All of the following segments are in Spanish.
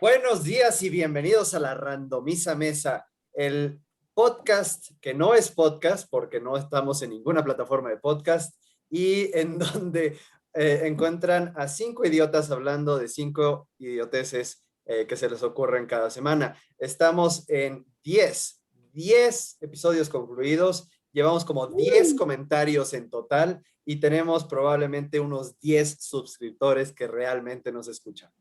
Buenos días y bienvenidos a la Randomiza Mesa, el podcast que no es podcast porque no estamos en ninguna plataforma de podcast y en donde encuentran a 5 idiotas hablando de 5 idioteces que se les ocurren cada semana. Estamos en 10 episodios concluidos, llevamos como 10 comentarios en total y tenemos probablemente unos 10 suscriptores que realmente nos escuchan.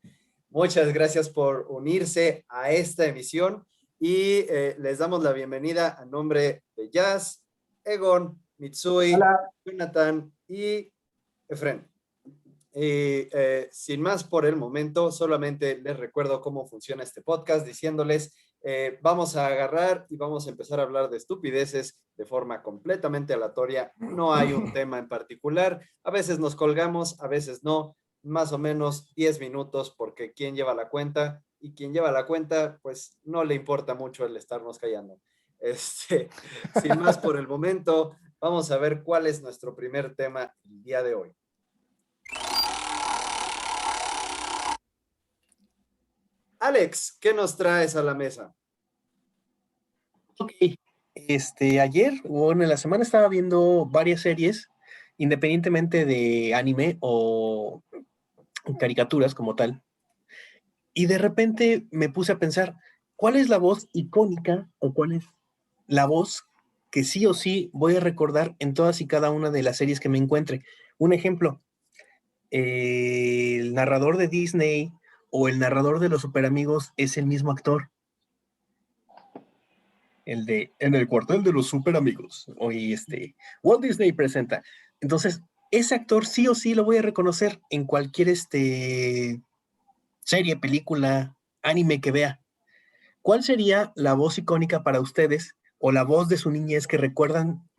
Muchas gracias por unirse a esta emisión y les damos la bienvenida a nombre de Jazz, Egon, Mitsui, Hola. Jonathan y Efren. Y sin más por el momento, solamente les recuerdo cómo funciona este podcast, diciéndoles, vamos a agarrar y vamos a empezar a hablar de estupideces de forma completamente aleatoria. No hay un tema en particular. A veces nos colgamos, a veces no. Más o menos 10 minutos porque quien lleva la cuenta y quien lleva la cuenta, pues no le importa mucho el estarnos callando. Sin más por el momento, vamos a ver cuál es nuestro primer tema el día de hoy. Alex, ¿qué nos traes a la mesa? Ok, ayer o en la semana estaba viendo varias series, independientemente de anime o caricaturas como tal, y de repente me puse a pensar, ¿cuál es la voz icónica o cuál es la voz que sí o sí voy a recordar en todas y cada una de las series que me encuentre? Un ejemplo, el narrador de Disney o el narrador de Los Superamigos es el mismo actor. El de En el cuartel de los super amigos. Hoy Walt Disney presenta. Entonces, ese actor sí o sí lo voy a reconocer en cualquier serie, película, anime que vea. ¿Cuál sería la voz icónica para ustedes o la voz de su niñez que recuerdan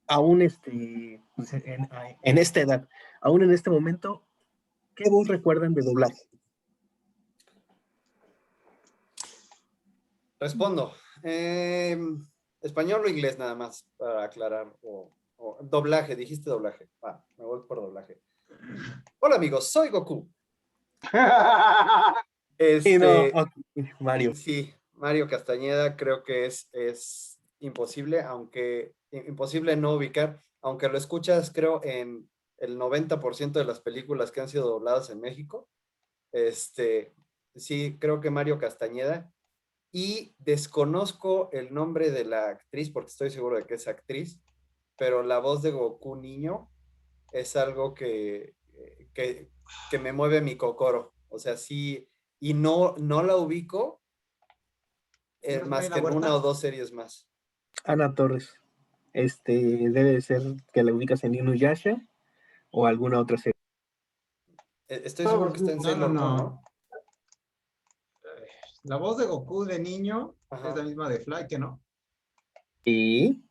aún en esta edad, aún en este momento? ¿Qué voz recuerdan de doblaje? Respondo. Español o inglés nada más para aclarar. O doblaje, dijiste doblaje. Me voy por doblaje. Hola amigos, soy Goku. Sí, no, okay. Mario. Sí, Mario Castañeda creo que es imposible, aunque imposible no ubicar, aunque lo escuchas creo en el 90% de las películas que han sido dobladas en México. Sí, creo que Mario Castañeda. Y desconozco el nombre de la actriz, porque estoy seguro de que es actriz, pero la voz de Goku niño es algo que me mueve mi cocoro. O sea, sí, y no la ubico más que en una o dos series más. Ana Torres. Debe de ser que la ubicas en Inuyasha o alguna otra serie. Estoy seguro que está en Sailor Moon, ¿no? La voz de Goku de niño Ajá. es la misma de Fly, ¿que no? Y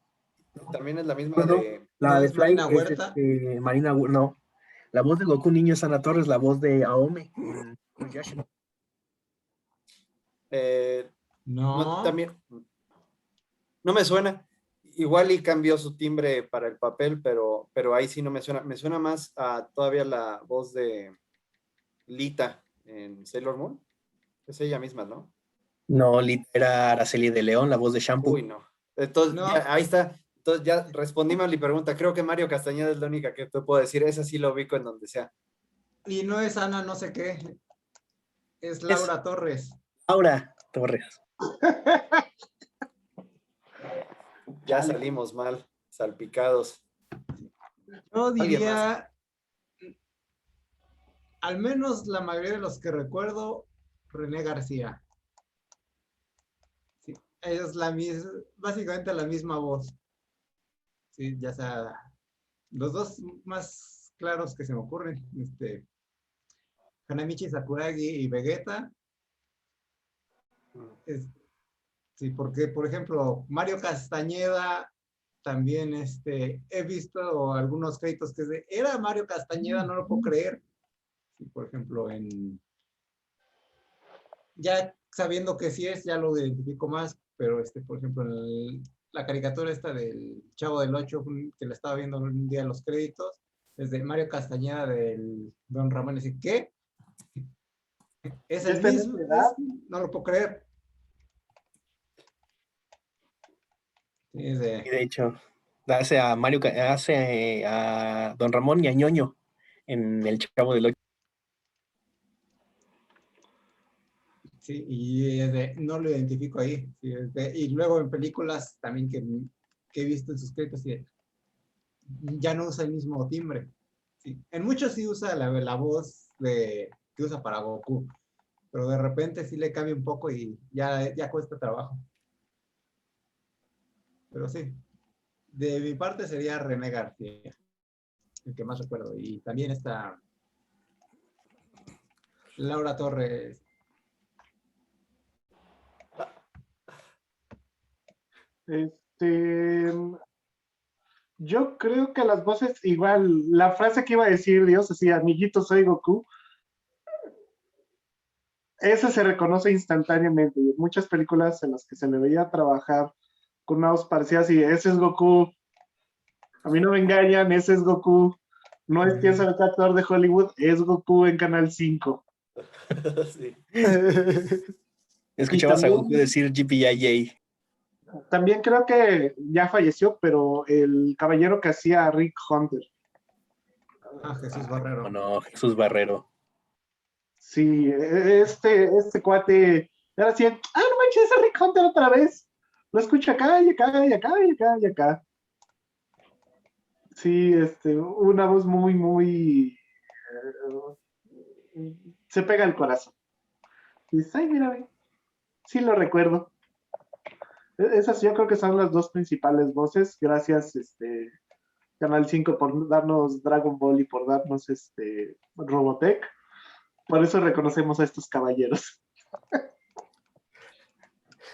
también es la misma no, de... la ¿No de es Fly Marina Huerta? es Marina, no. La voz de Goku niño es Ana Torres, la voz de Aome. No. También no me suena. Igual y cambió su timbre para el papel, pero ahí sí no me suena. Me suena más a todavía la voz de Lita en Sailor Moon. Es ella misma, ¿no? No, era Araceli de León, la voz de Shampoo. Uy, no. Entonces, No. ya, ahí está. Entonces ya respondí mal mi pregunta. Creo que Mario Castañeda es la única que te puedo decir. Esa sí lo ubico en donde sea. Y no es Ana no sé qué. Es Laura Torres. Laura Torres. Ya salimos mal, salpicados. Yo diría, al menos la mayoría de los que recuerdo, René García. Sí, es básicamente la misma voz. Sí, ya sea, los dos más claros que se me ocurren, Hanamichi Sakuragi y Vegeta. Sí, porque, por ejemplo, Mario Castañeda también he visto algunos créditos que era Mario Castañeda, no lo puedo creer. Sí, por ejemplo, ya sabiendo que sí es, ya lo identifico más, pero por ejemplo, en la caricatura esta del Chavo del Ocho, que la estaba viendo un día en los créditos, desde Mario Castañeda del Don Ramón, y ¿qué? Es el ¿Es mismo, verdad? no lo puedo creer. Sí, Y de hecho, hace a hace a Don Ramón y a Ñoño en El Chavo del Ocho. sí, y no lo identifico ahí. Sí, y luego en películas también que he visto en sus créditos, sí, ya no usa el mismo timbre. Sí. En muchos sí usa la voz que usa para Goku, pero de repente sí le cambia un poco y ya cuesta trabajo. Pero sí, de mi parte sería René García, el que más recuerdo. Y también está Laura Torres. Este, yo creo que las voces, igual, la frase que iba a decir Dios, así, amiguito, soy Goku, esa se reconoce instantáneamente. Y en muchas películas en las que se le veía trabajar con una voz parecida así, ese es Goku, a mí no me engañan, ese es Goku, no es quién sabe qué actor de Hollywood, es Goku en Canal 5. Sí. Y Escuchabas a Goku también, decir GPIJ. también creo que ya falleció, pero el caballero que hacía a Rick Hunter. Jesús Ay, cómo Barrero. no, Jesús Barrero. Sí, este cuate era así, no manches, es Rick Hunter otra vez. Lo escucho acá y acá y acá y acá y acá. Sí, una voz muy, muy, se pega al corazón. Y dices, ay, mira, sí lo recuerdo. Esas yo creo que son las dos principales voces. Gracias, Canal 5 por darnos Dragon Ball y por darnos Robotech. Por eso reconocemos a estos caballeros.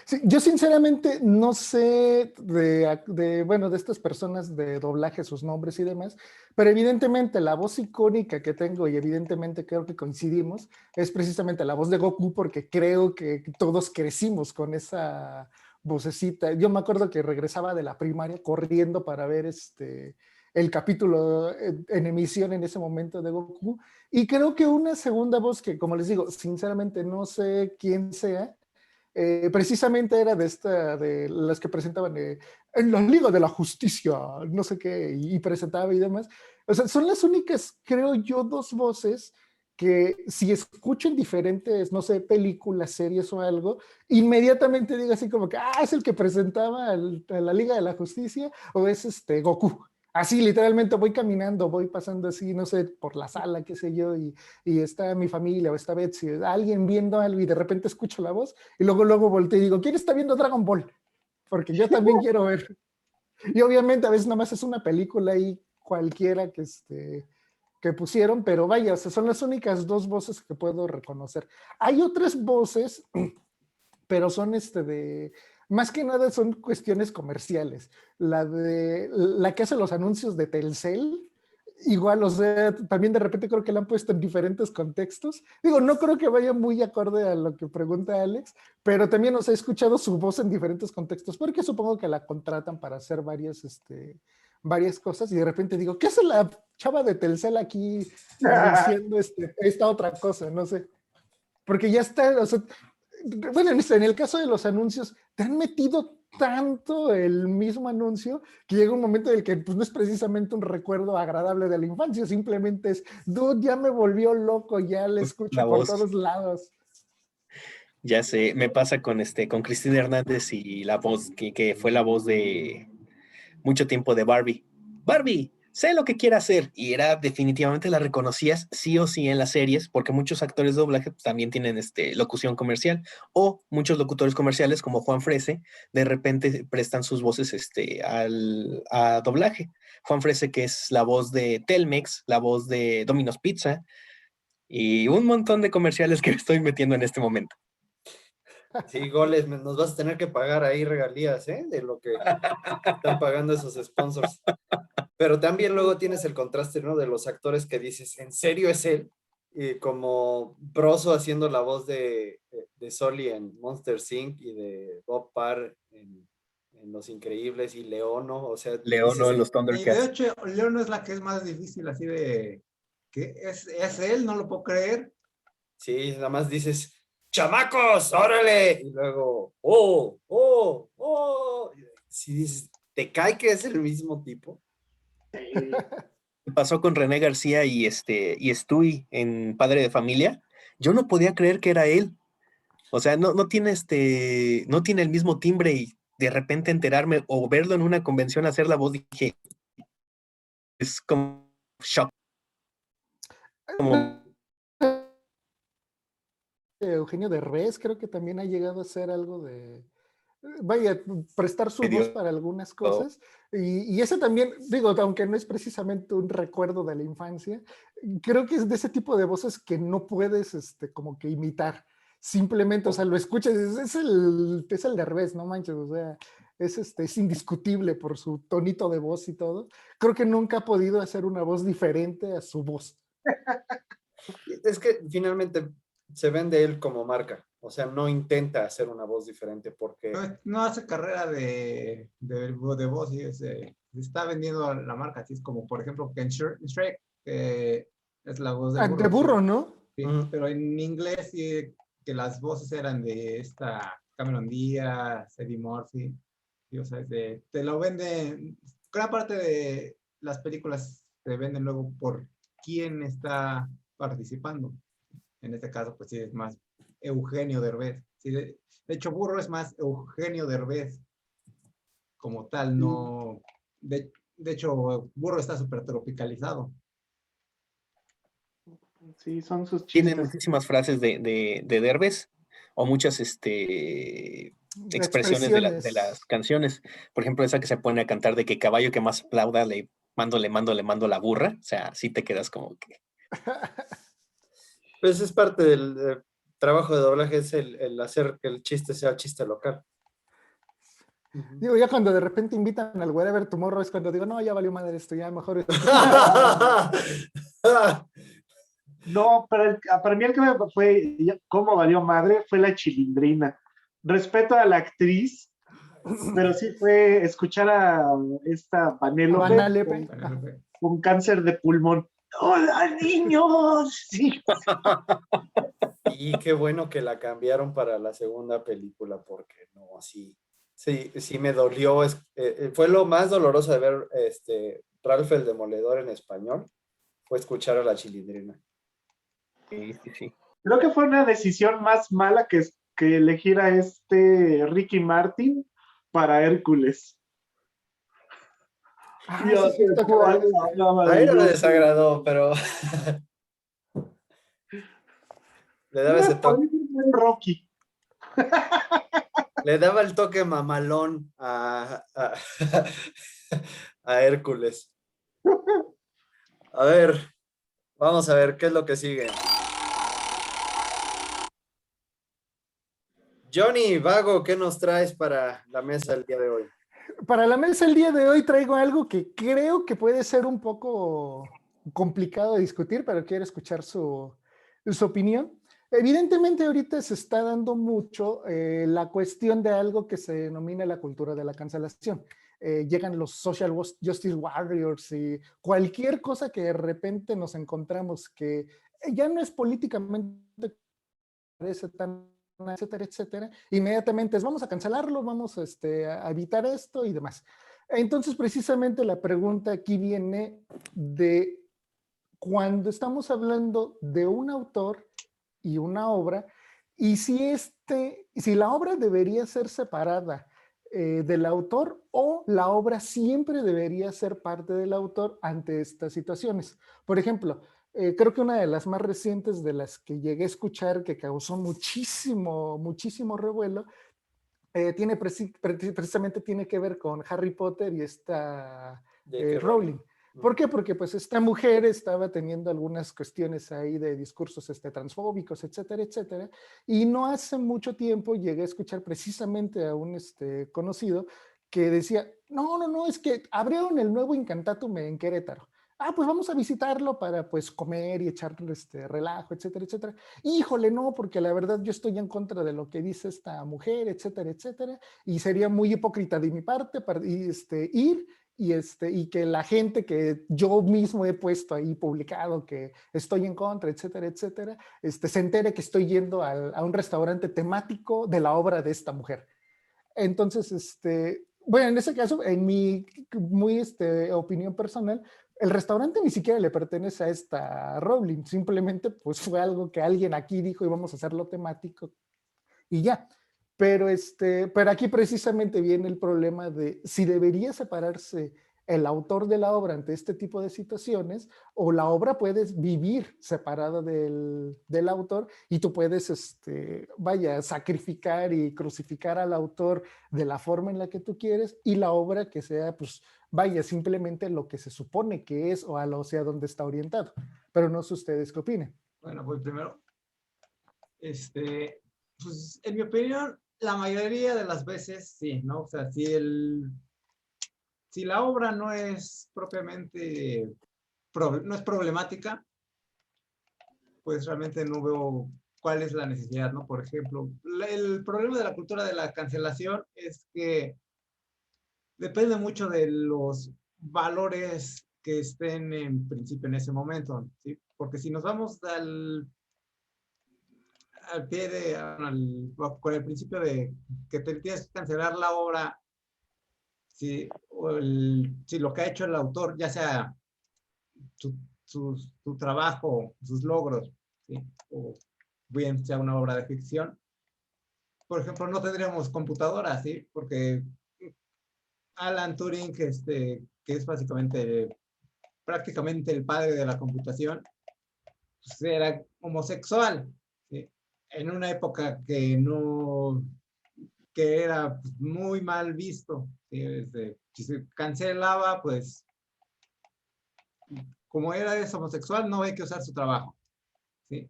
Sí, yo sinceramente no sé bueno, de estas personas de doblaje, sus nombres y demás, pero evidentemente la voz icónica que tengo y evidentemente creo que coincidimos es precisamente la voz de Goku porque creo que todos crecimos con esa vocecita. Yo me acuerdo que regresaba de la primaria corriendo para ver el capítulo en emisión en ese momento de Goku y creo que una segunda voz que, como les digo, sinceramente no sé quién sea, precisamente era de las que presentaban en la Liga de la Justicia, no sé qué, y presentaba y demás. O sea, son las únicas, creo yo, dos voces que si escucho en diferentes, no sé, películas, series o algo, inmediatamente digo así como que, es el que presentaba a la Liga de la Justicia o es Goku. Así, literalmente voy caminando, voy pasando así, no sé, por la sala, qué sé yo, y está mi familia o está Betsy, alguien viendo algo y de repente escucho la voz y luego volteo y digo, ¿quién está viendo Dragon Ball? Porque yo también quiero ver. Y obviamente a veces nada más es una película ahí cualquiera que pusieron, pero vaya, o sea, son las únicas dos voces que puedo reconocer. Hay otras voces, pero son más que nada son cuestiones comerciales. La que hace los anuncios de Telcel, igual, o sea, también de repente creo que la han puesto en diferentes contextos. Digo, no creo que vaya muy acorde a lo que pregunta Alex, pero también os he escuchado su voz en diferentes contextos, porque supongo que la contratan para hacer varias cosas y de repente digo, ¿qué hace la chava de Telcel aquí anunciando esta otra cosa? No sé. Porque ya está, o sea, bueno, en el caso de los anuncios, te han metido tanto el mismo anuncio que llega un momento en el que pues, no es precisamente un recuerdo agradable de la infancia, simplemente es, dude, ya me volvió loco, ya le La escucho por voz. todos lados. Ya sé, me pasa con Cristina Hernández y la voz, que fue la voz de mucho tiempo de Barbie. Barbie, sé lo que quiere hacer. Y era definitivamente la reconocías sí o sí en las series, porque muchos actores de doblaje pues, también tienen locución comercial, o muchos locutores comerciales como Juan Frese, de repente prestan sus voces a doblaje. Juan Frese, que es la voz de Telmex, la voz de Domino's Pizza, y un montón de comerciales que estoy metiendo en este momento. Sí, goles, nos vas a tener que pagar ahí regalías, ¿eh? De lo que están pagando esos sponsors. Pero también luego tienes el contraste, ¿no? De los actores que dices, ¿en serio es él? Y como Broso haciendo la voz de Sully en Monster Inc. y de Bob Parr en Los Increíbles y Leono, o sea, Leono dices, en los Y de Thundercats. hecho, León es la que es más difícil, así de que es él, no lo puedo creer. Sí, nada más dices, chamacos, órale. Y luego, oh. Si dices, ¿te cae que es el mismo tipo? Pasó con René García y Stewie en Padre de Familia. Yo no podía creer que era él. O sea, no tiene no tiene el mismo timbre y de repente enterarme o verlo en una convención hacer la voz, dije, es como shock. Como Eugenio Derbez creo que también ha llegado a ser algo de, vaya, prestar su voz medio, para algunas cosas. Y ese también, digo, aunque no es precisamente un recuerdo de la infancia, creo que es de ese tipo de voces que no puedes como que imitar. Simplemente, o sea, lo escuchas y dices, es el Derbez, no manches, o sea, es indiscutible por su tonito de voz y todo. Creo que nunca ha podido hacer una voz diferente a su voz. Es que finalmente se vende él como marca. O sea, no intenta hacer una voz diferente porque... No hace carrera de voz, y se está vendiendo la marca, así es como, por ejemplo, que en Shrek, que es la voz del De burro. burro, ¿no? Sí, pero en inglés sí, que las voces eran de esta Cameron Díaz, Eddie Murphy, y, o sea, te lo venden, gran parte de las películas se venden luego por quién está participando. En este caso, pues sí, es más Eugenio Derbez. Sí, de hecho, Burro es más Eugenio Derbez como tal, no... De hecho, Burro está súper tropicalizado. Sí, son sus tiene chistes. muchísimas frases de Derbez o muchas expresiones de las Expresiones. canciones. Por ejemplo, esa que se pone a cantar de que caballo que más aplauda, le mando la burra. O sea, sí te quedas como que... Pues es parte del trabajo de doblaje, es el hacer que el chiste sea chiste local. Digo, ya cuando de repente invitan al Wherever Tomorrow es cuando digo, no, ya valió madre esto, ya mejor. No, pero para mí el que me fue, cómo valió madre, fue la Chilindrina. Respeto a la actriz, pero sí fue escuchar a esta Vanellope Vanellope. con cáncer de pulmón. ¡Hola, niños! Sí. Y qué bueno que la cambiaron para la segunda película, porque no, sí me dolió. Fue lo más doloroso de ver Ralph el Demoledor en español, fue escuchar a la Chilindrina. Sí. Creo que fue una decisión más mala que elegir a Ricky Martin para Hércules. Ah, Yo, sí, es cierto que ¿cuál? A él no le desagradó, pero le daba ese toque. Rocky. Le daba el toque mamalón a Hércules. A ver, vamos a ver qué es lo que sigue. Johnny Vago, ¿qué nos traes para la mesa el día de hoy? Para la mesa el día de hoy traigo algo que creo que puede ser un poco complicado de discutir, pero quiero escuchar su opinión. Evidentemente ahorita se está dando mucho la cuestión de algo que se denomina la cultura de la cancelación. Llegan los social justice warriors y cualquier cosa que de repente nos encontramos que ya no es políticamente parece tan etcétera, etcétera, inmediatamente es vamos a cancelarlo, vamos a evitar esto y demás. Entonces, precisamente la pregunta aquí viene de cuando estamos hablando de un autor y una obra, y si la obra debería ser separada del autor o la obra siempre debería ser parte del autor ante estas situaciones. Por ejemplo, creo que una de las más recientes de las que llegué a escuchar que causó muchísimo revuelo, precisamente tiene que ver con Harry Potter y esta J.K. Rowling. ¿Por qué? Porque pues esta mujer estaba teniendo algunas cuestiones ahí de discursos transfóbicos, etcétera, etcétera, y no hace mucho tiempo llegué a escuchar precisamente a un conocido que decía, no, es que abrieron el nuevo Incantatum en Querétaro. Ah, pues vamos a visitarlo para pues comer y echar relajo, etcétera, etcétera. Híjole, no, porque la verdad yo estoy en contra de lo que dice esta mujer, etcétera, etcétera, y sería muy hipócrita de mi parte para ir y que la gente que yo mismo he puesto ahí publicado que estoy en contra, etcétera, etcétera, se entere que estoy yendo a un restaurante temático de la obra de esta mujer. Entonces, bueno, en ese caso, en mi muy opinión personal, el restaurante ni siquiera le pertenece a esta Rowling, simplemente pues fue algo que alguien aquí dijo y vamos a hacerlo temático y ya. Pero aquí precisamente viene el problema de si debería separarse el autor de la obra ante este tipo de situaciones, o la obra puede vivir separada del autor y tú puedes, vaya, sacrificar y crucificar al autor de la forma en la que tú quieres, y la obra que sea, pues, vaya, simplemente lo que se supone que es o hacia donde está orientado. Pero no sé ustedes qué opinen. Bueno, voy primero. Pues en mi opinión, la mayoría de las veces sí, ¿no? O sea, si la obra no es propiamente, no es problemática, pues realmente no veo cuál es la necesidad, ¿no? Por ejemplo, el problema de la cultura de la cancelación es que depende mucho de los valores que estén en principio en ese momento, ¿sí? Porque si nos vamos al pie con el principio de que te tienes que cancelar la obra, si lo que ha hecho el autor, ya sea su trabajo, sus logros, ¿sí? O bien sea una obra de ficción, por ejemplo, no tendríamos computadoras, ¿sí? Porque Alan Turing, que es básicamente prácticamente el padre de la computación, pues era homosexual, ¿sí? En una época que era pues, muy mal visto, ¿sí? Si se cancelaba, pues como era homosexual, no hay que usar su trabajo, ¿sí?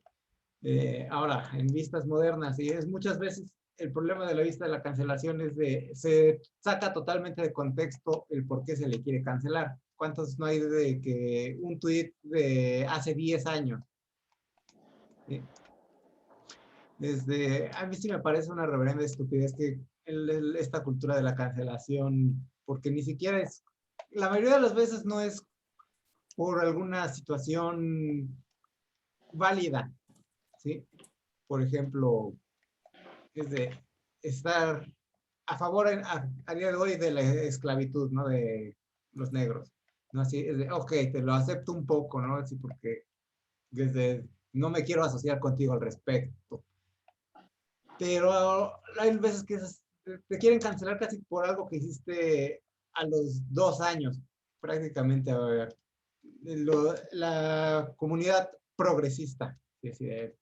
Ahora, en vistas modernas, y es muchas veces el problema de la vista de la cancelación es se saca totalmente de contexto el por qué se le quiere cancelar. ¿Cuántos no hay de que un tuit de hace 10 años? ¿Sí? A mí sí me parece una reverenda estupidez que esta cultura de la cancelación, porque ni siquiera la mayoría de las veces no es por alguna situación válida, ¿sí? Por ejemplo, es de estar a favor a día de hoy de la esclavitud, ¿no? De los negros, ¿no? Así, es de, ok, te lo acepto un poco, ¿no? Así porque no me quiero asociar contigo al respecto. Pero hay veces que te quieren cancelar casi por algo que hiciste a los 2 años, prácticamente. A ver, la comunidad progresista, es decir,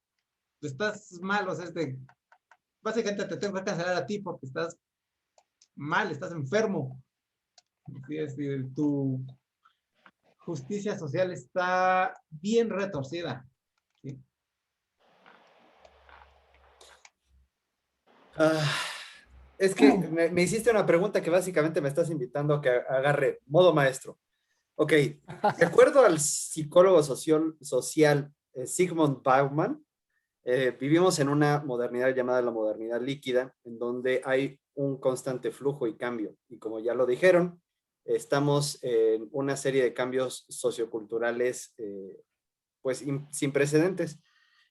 estás mal, o sea, básicamente te tengo que cancelar a ti porque estás mal, estás enfermo. Es decir, tu justicia social está bien retorcida, ¿sí? Ah, es que me hiciste una pregunta que básicamente me estás invitando a que agarre modo maestro. Ok, de acuerdo al psicólogo social Sigmund Bauman, vivimos en una modernidad llamada la modernidad líquida, en donde hay un constante flujo y cambio. Y como ya lo dijeron, estamos en una serie de cambios socioculturales pues sin precedentes,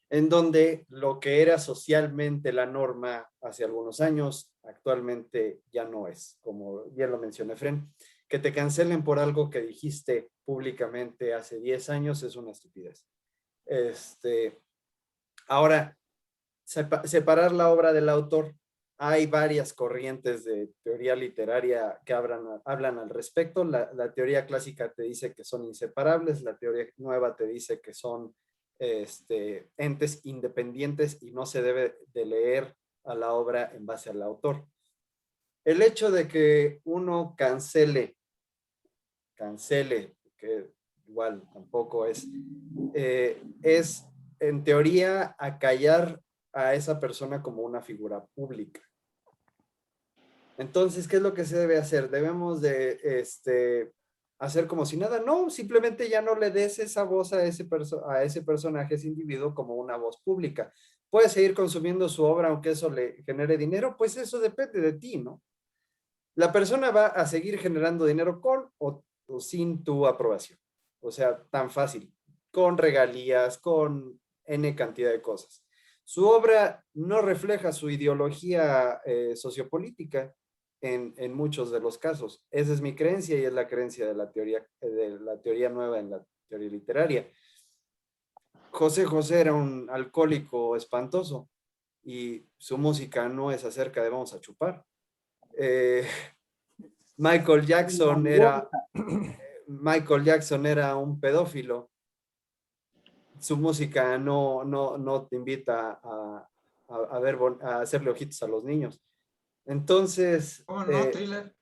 en donde lo que era socialmente la norma hace algunos años, actualmente ya no es, como bien lo mencioné, Fren. Que te cancelen por algo que dijiste públicamente hace 10 años es una estupidez. Ahora, separar la obra del autor. Hay varias corrientes de teoría literaria que hablan al respecto. La teoría clásica te dice que son inseparables, la teoría nueva te dice que son entes independientes y no se debe de leer a la obra en base al autor. El hecho de que uno cancele, que igual tampoco es en teoría acallar a esa persona como una figura pública. Entonces, ¿qué es lo que se debe hacer? Debemos de hacer como si nada. No, simplemente ya no le des esa voz a ese personaje, ese individuo, como una voz pública. Puede seguir consumiendo su obra aunque eso le genere dinero, pues eso depende de ti, ¿no? la persona va a seguir generando dinero con o sin tu aprobación. O sea, tan fácil, con regalías, con N cantidad de cosas. Su obra no refleja su ideología sociopolítica en muchos de los casos. Esa es mi creencia y es la creencia de la teoría nueva en la teoría literaria. José José era un alcohólico espantoso y su música no es acerca de vamos a chupar. Eh, Michael Jackson era, Michael Jackson era un pedófilo. Su música no te invita a ver, a hacerle ojitos a los niños. Entonces, ¿Cómo no, Thriller?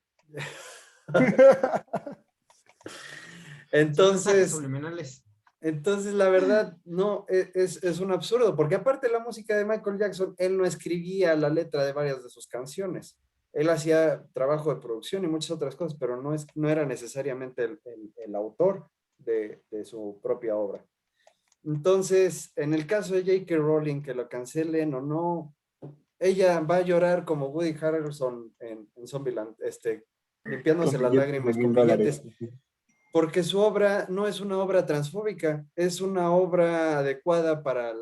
Son mensajes entonces, subliminales. entonces, la verdad, no, es un absurdo, porque aparte de la música de Michael Jackson, él no escribía la letra de varias de sus canciones. Él hacía trabajo de producción y muchas otras cosas, pero no era necesariamente el autor de su propia obra. Entonces, en el caso de J.K. Rowling, que lo cancelen o no, ella va a llorar como Woody Harrelson en Zombieland, limpiándose Con las billetes de lágrimas con $1000. billetes, porque su obra no es una obra transfóbica, es una obra adecuada para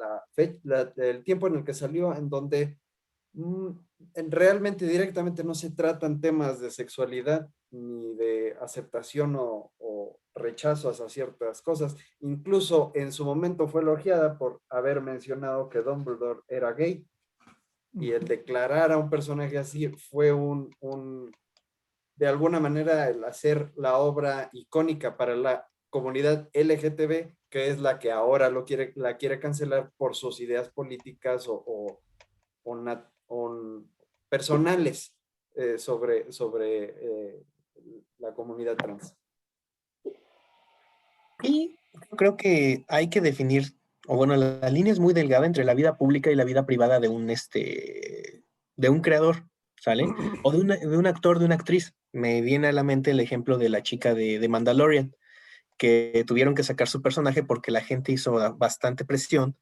el tiempo en el que salió, en donde mm, realmente directamente no se tratan temas de sexualidad ni de aceptación o rechazo hacia ciertas cosas. Incluso en su momento fue elogiada por haber mencionado que Dumbledore era gay y el declarar a un personaje así fue de alguna manera el hacer la obra icónica para la comunidad LGTB, que es la que ahora la quiere cancelar por sus ideas políticas o personales sobre la comunidad trans. Y creo que hay que definir, o bueno, la línea es muy delgada entre la vida pública y la vida privada de un creador, ¿sale? O de un actor, de una actriz. Me viene a la mente el ejemplo de la chica de Mandalorian, que tuvieron que sacar su personaje porque la gente hizo bastante presión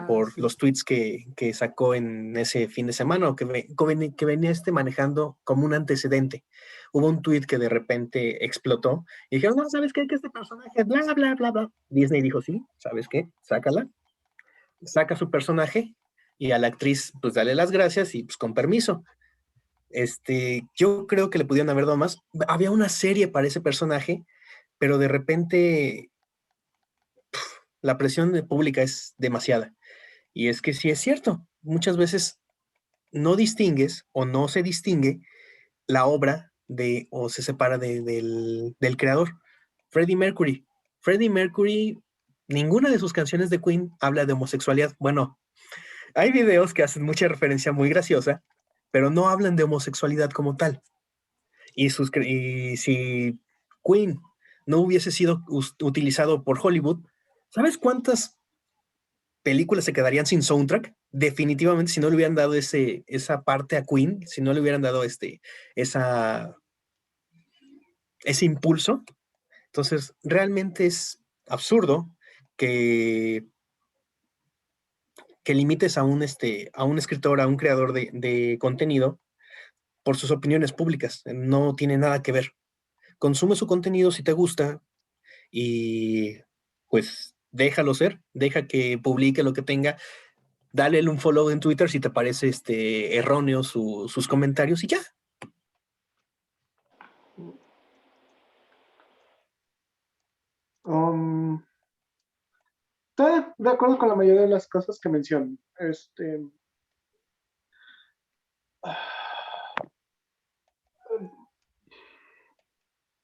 por Sí. los tweets que sacó en ese fin de semana o que venía manejando como un antecedente. Hubo un tweet que de repente explotó y dijeron, no, ¿sabes qué? Que este personaje, bla, bla, bla, bla. Disney dijo, sí, ¿sabes qué? Sácala. Saca su personaje y a la actriz, pues dale las gracias y pues con permiso. Yo creo que le pudieron haber dado más. Había una serie para ese personaje, pero de repente la presión pública es demasiada. Y es que sí es cierto, muchas veces no distingues o no se distingue la obra o se separa del creador. Freddie Mercury. Freddie Mercury, ninguna de sus canciones de Queen habla de homosexualidad. Bueno, hay videos que hacen mucha referencia muy graciosa, pero no hablan de homosexualidad como tal. Y si Queen no hubiese sido utilizado por Hollywood, ¿sabes cuántas películas se quedarían sin soundtrack? Definitivamente, si no le hubieran dado esa parte a Queen, si no le hubieran dado ese impulso. Entonces, realmente es absurdo que, que limites a un escritor, a un creador de contenido por sus opiniones públicas. No tiene nada que ver. Consume su contenido si te gusta y pues déjalo ser, deja que publique lo que tenga, dale un follow en Twitter si te parece erróneo sus comentarios y ya. Estoy de acuerdo con la mayoría de las cosas que mencionan.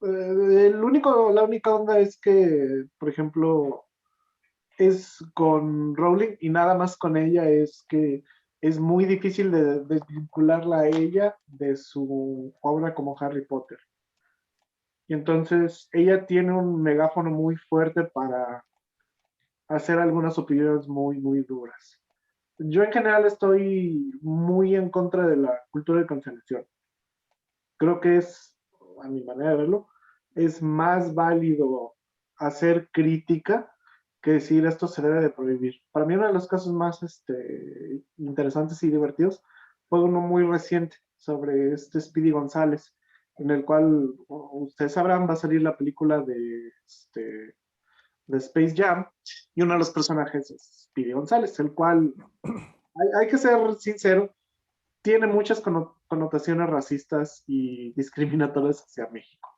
La única onda es que, por ejemplo, es con Rowling y nada más con ella, es que es muy difícil de desvincularla a ella de su obra como Harry Potter. Y entonces ella tiene un megáfono muy fuerte para hacer algunas opiniones muy, muy duras. Yo en general estoy muy en contra de la cultura de cancelación. Creo que es, a mi manera de verlo, es más válido hacer crítica que decir esto se debe de prohibir. Para mí uno de los casos más interesantes y divertidos fue uno muy reciente sobre este Speedy González, en el cual, ustedes sabrán, va a salir la película de Space Jam, y uno de los personajes es Speedy González, el cual, hay que ser sincero, tiene muchas connotaciones racistas y discriminatorias hacia México.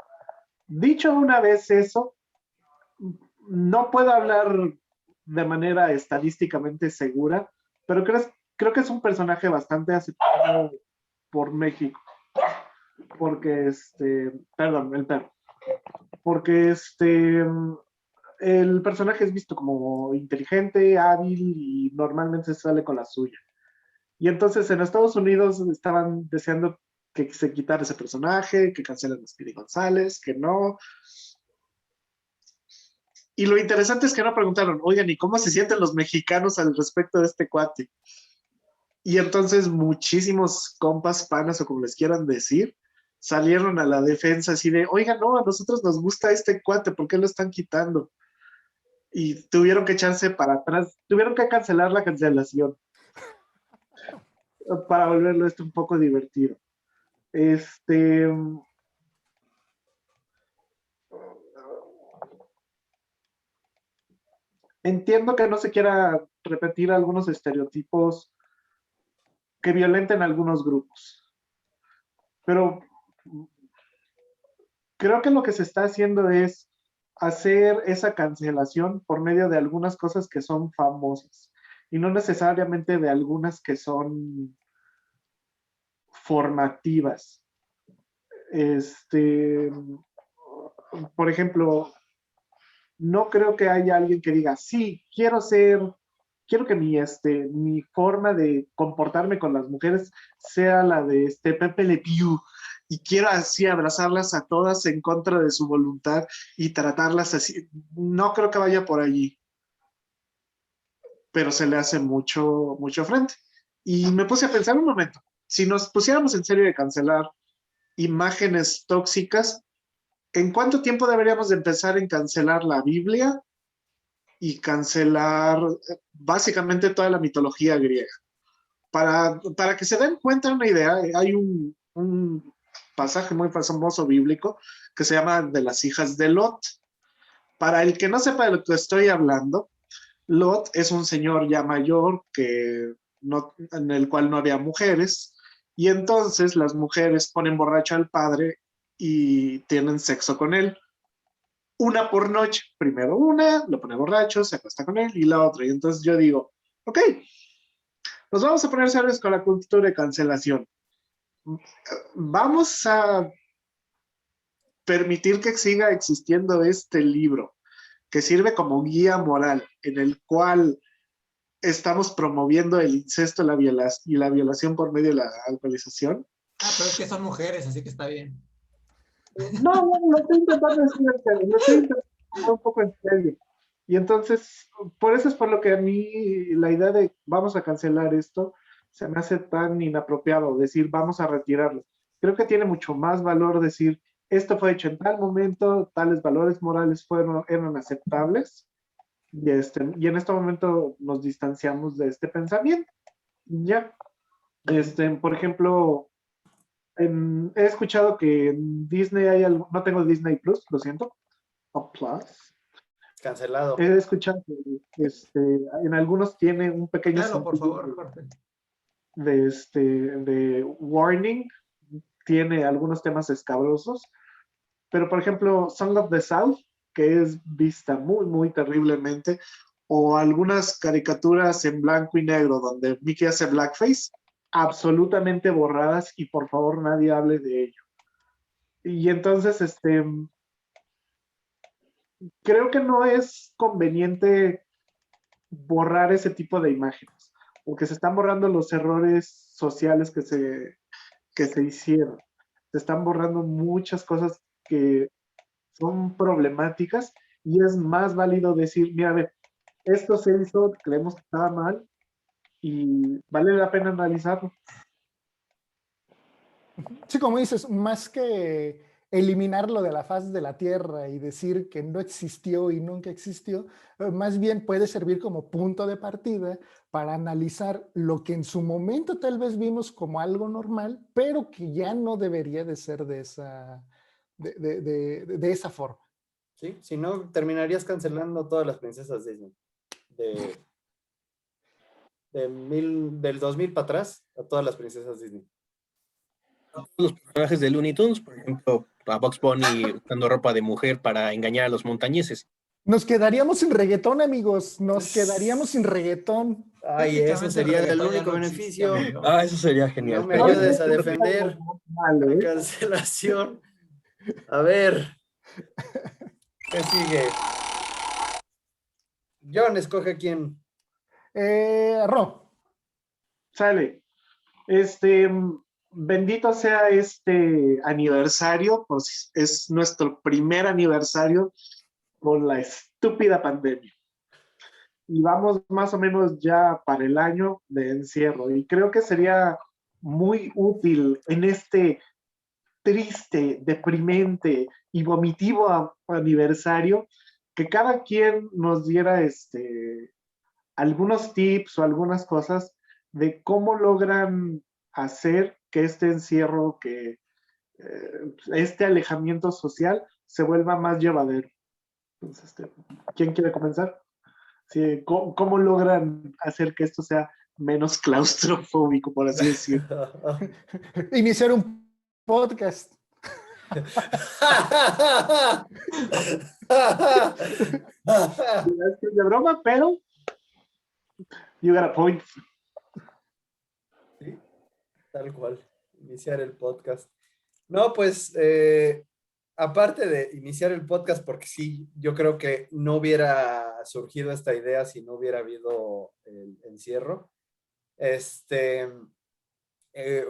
Dicho una vez eso, no puedo hablar de manera estadísticamente segura, pero creo que es un personaje bastante aceptado por México. Porque, perdón, el perro. Porque el personaje es visto como inteligente, hábil y normalmente sale con la suya. Y entonces en Estados Unidos estaban deseando que se quitara ese personaje, que cancelen a Speedy González, que no. Y lo interesante es que no preguntaron, oigan, ¿y cómo se sienten los mexicanos al respecto de este cuate? Y entonces muchísimos compas, panas o como les quieran decir, salieron a la defensa así de, oigan, no, a nosotros nos gusta este cuate, ¿por qué lo están quitando? Y tuvieron que echarse para atrás, tuvieron que cancelar la cancelación para volverlo esto un poco divertido. Entiendo que no se quiera repetir algunos estereotipos que violenten a algunos grupos, pero creo que lo que se está haciendo es hacer esa cancelación por medio de algunas cosas que son famosas y no necesariamente de algunas que son formativas. Por ejemplo, no creo que haya alguien que diga, sí, quiero que mi forma de comportarme con las mujeres sea la de Pepe Le Pew, y quiero así abrazarlas a todas en contra de su voluntad y tratarlas así. No creo que vaya por allí, pero se le hace mucho, mucho frente. Y me puse a pensar un momento, si nos pusiéramos en serio de cancelar imágenes tóxicas, ¿en cuánto tiempo deberíamos de empezar en cancelar la Biblia y cancelar básicamente toda la mitología griega? Para que se den cuenta una idea, hay un pasaje muy famoso bíblico que se llama de las hijas de Lot. Para el que no sepa de lo que estoy hablando, Lot es un señor ya mayor en el cual no había mujeres, y entonces las mujeres ponen borracho al padre y tienen sexo con él. Una por noche. Primero una, lo pone borracho, se acuesta con él, y la otra. Y entonces yo digo, ok, nos vamos a poner serios con la cultura de cancelación. Vamos a permitir que siga existiendo este libro, que sirve como guía moral, en el cual estamos promoviendo el incesto y la violación por medio de la alcoholización. Ah, pero es que son mujeres, así que está bien. No, lo estoy intentando decir en serio, lo estoy intentando un poco en serio. Y entonces, por eso es por lo que a mí la idea de vamos a cancelar esto se me hace tan inapropiado, decir vamos a retirarlo. Creo que tiene mucho más valor decir esto fue hecho en tal momento, tales valores morales eran aceptables, y en este momento nos distanciamos de este pensamiento. Ya, por ejemplo, he escuchado que en Disney hay algo, no tengo Disney Plus, lo siento, o Plus. Cancelado. He escuchado que en algunos tiene un pequeño Claro, por sentido favor, Jorge. de warning, tiene algunos temas escabrosos, pero por ejemplo, Song of the South, que es vista muy, muy terriblemente, o algunas caricaturas en blanco y negro donde Mickey hace blackface, absolutamente borradas, y por favor nadie hable de ello. Y entonces, creo que no es conveniente borrar ese tipo de imágenes, porque se están borrando los errores sociales que se hicieron. Se están borrando muchas cosas que son problemáticas, y es más válido decir, mira, a ver, esto se hizo, creemos que estaba mal y vale la pena analizarlo. Sí, como dices, más que eliminarlo de la faz de la Tierra y decir que no existió y nunca existió, más bien puede servir como punto de partida para analizar lo que en su momento tal vez vimos como algo normal, pero que ya no debería de ser de esa forma. ¿Sí? Si no, terminarías cancelando todas las princesas Disney. Del 2000 para atrás, a todas las princesas Disney. Los personajes de Looney Tunes, por ejemplo, a Bugs Bunny usando ropa de mujer para engañar a los montañeses. Nos quedaríamos sin reggaetón, amigos. Nos quedaríamos sin reggaetón. Ay, eso Técnicamente el sería el reggaetón ya único no existe, beneficio. amigo. Eso sería genial. No me pero- ayudes a defender Mal, la ¿eh? cancelación. A ver, ¿qué sigue? John, escoge quién. Ro. Sale. Bendito sea este aniversario, pues es nuestro primer aniversario con la estúpida pandemia. Y vamos más o menos ya para el año de encierro. Y creo que sería muy útil en este triste, deprimente y vomitivo aniversario que cada quien nos diera algunos tips o algunas cosas de cómo logran hacer que este encierro, que este alejamiento social se vuelva más llevadero. Entonces, ¿quién quiere comenzar? Sí, ¿cómo logran hacer que esto sea menos claustrofóbico, por así decirlo? Iniciar un podcast. Es de broma, pero you got a point. Sí, tal cual, iniciar el podcast. No, pues, aparte de iniciar el podcast, porque sí, yo creo que no hubiera surgido esta idea si no hubiera habido el encierro.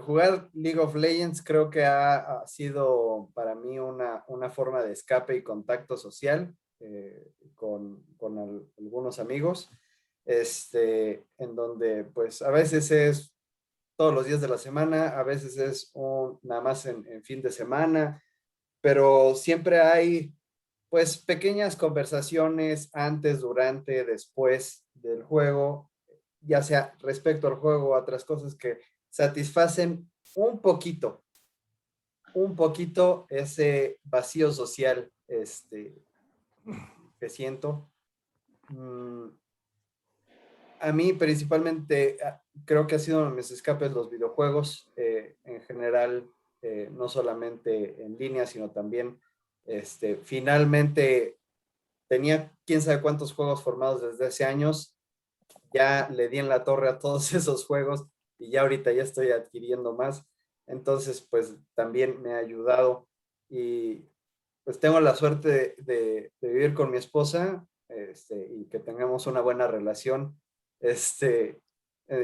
Jugar League of Legends creo que ha sido para mí una forma de escape y contacto social con algunos amigos, en donde pues a veces es todos los días de la semana, a veces es nada más en fin de semana, pero siempre hay pues pequeñas conversaciones antes, durante, después del juego, ya sea respecto al juego o otras cosas que satisfacen un poquito ese vacío social que siento. A mí principalmente creo que ha sido uno de mis escapes los videojuegos, en general, no solamente en línea, sino también finalmente tenía quién sabe cuántos juegos formados desde hace años, ya le di en la torre a todos esos juegos y ya ahorita ya estoy adquiriendo más, entonces pues también me ha ayudado y pues tengo la suerte de vivir con mi esposa, y que tengamos una buena relación,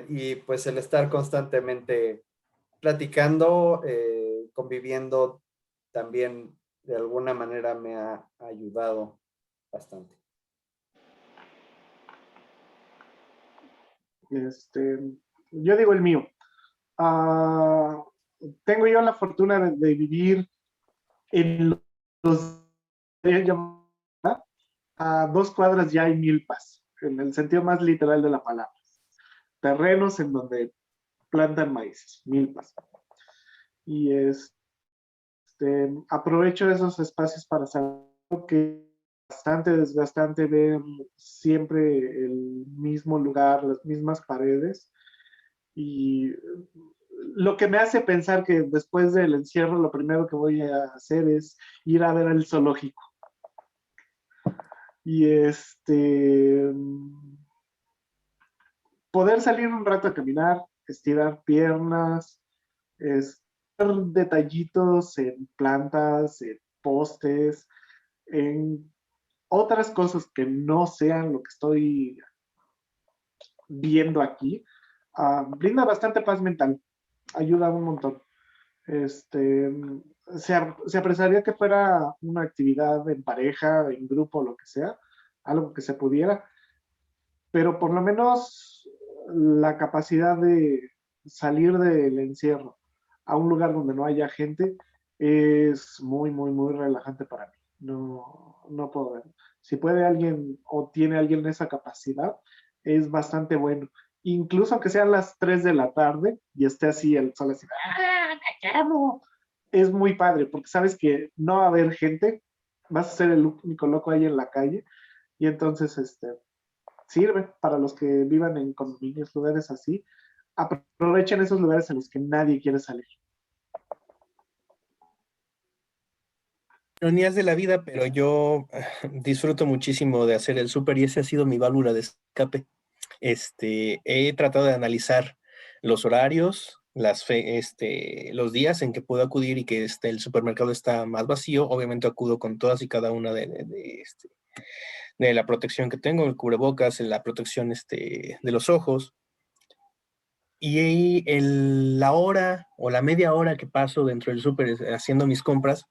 y pues el estar constantemente platicando, conviviendo, también de alguna manera me ha ayudado bastante. Yo digo el mío. Uh, tengo yo la fortuna de vivir en los a 2 cuadras ya hay milpas, en el sentido más literal de la palabra. Terrenos en donde plantan maíz, milpas. Y aprovecho esos espacios para saber que es bastante desgastante ver siempre el mismo lugar, las mismas paredes. Y lo que me hace pensar que después del encierro lo primero que voy a hacer es ir a ver el zoológico. Y poder salir un rato a caminar, estirar piernas, ver detallitos en plantas, en postes, en otras cosas que no sean lo que estoy viendo aquí, brinda bastante paz mental, ayuda un montón. Se apreciaría que fuera una actividad en pareja, en grupo, lo que sea, algo que se pudiera, pero por lo menos la capacidad de salir del encierro a un lugar donde no haya gente es muy, muy, muy relajante para mí. No, no puedo ver. Si puede alguien o tiene alguien esa capacidad, es bastante bueno. Incluso aunque sean las 3 de la tarde y esté así el sol así, ¡ah, me quemo! Es muy padre porque sabes que no va a haber gente, vas a ser el único loco ahí en la calle y entonces sirve para los que vivan en condominios, lugares así. Aprovechen esos lugares en los que nadie quiere salir. Ironías de la vida, pero yo disfruto muchísimo de hacer el súper y ese ha sido mi válvula de escape. He tratado de analizar los horarios, los días en que puedo acudir y que el supermercado está más vacío. Obviamente acudo con todas y cada una de la protección que tengo, el cubrebocas, la protección de los ojos. Y la hora o la media hora que paso dentro del súper haciendo mis compras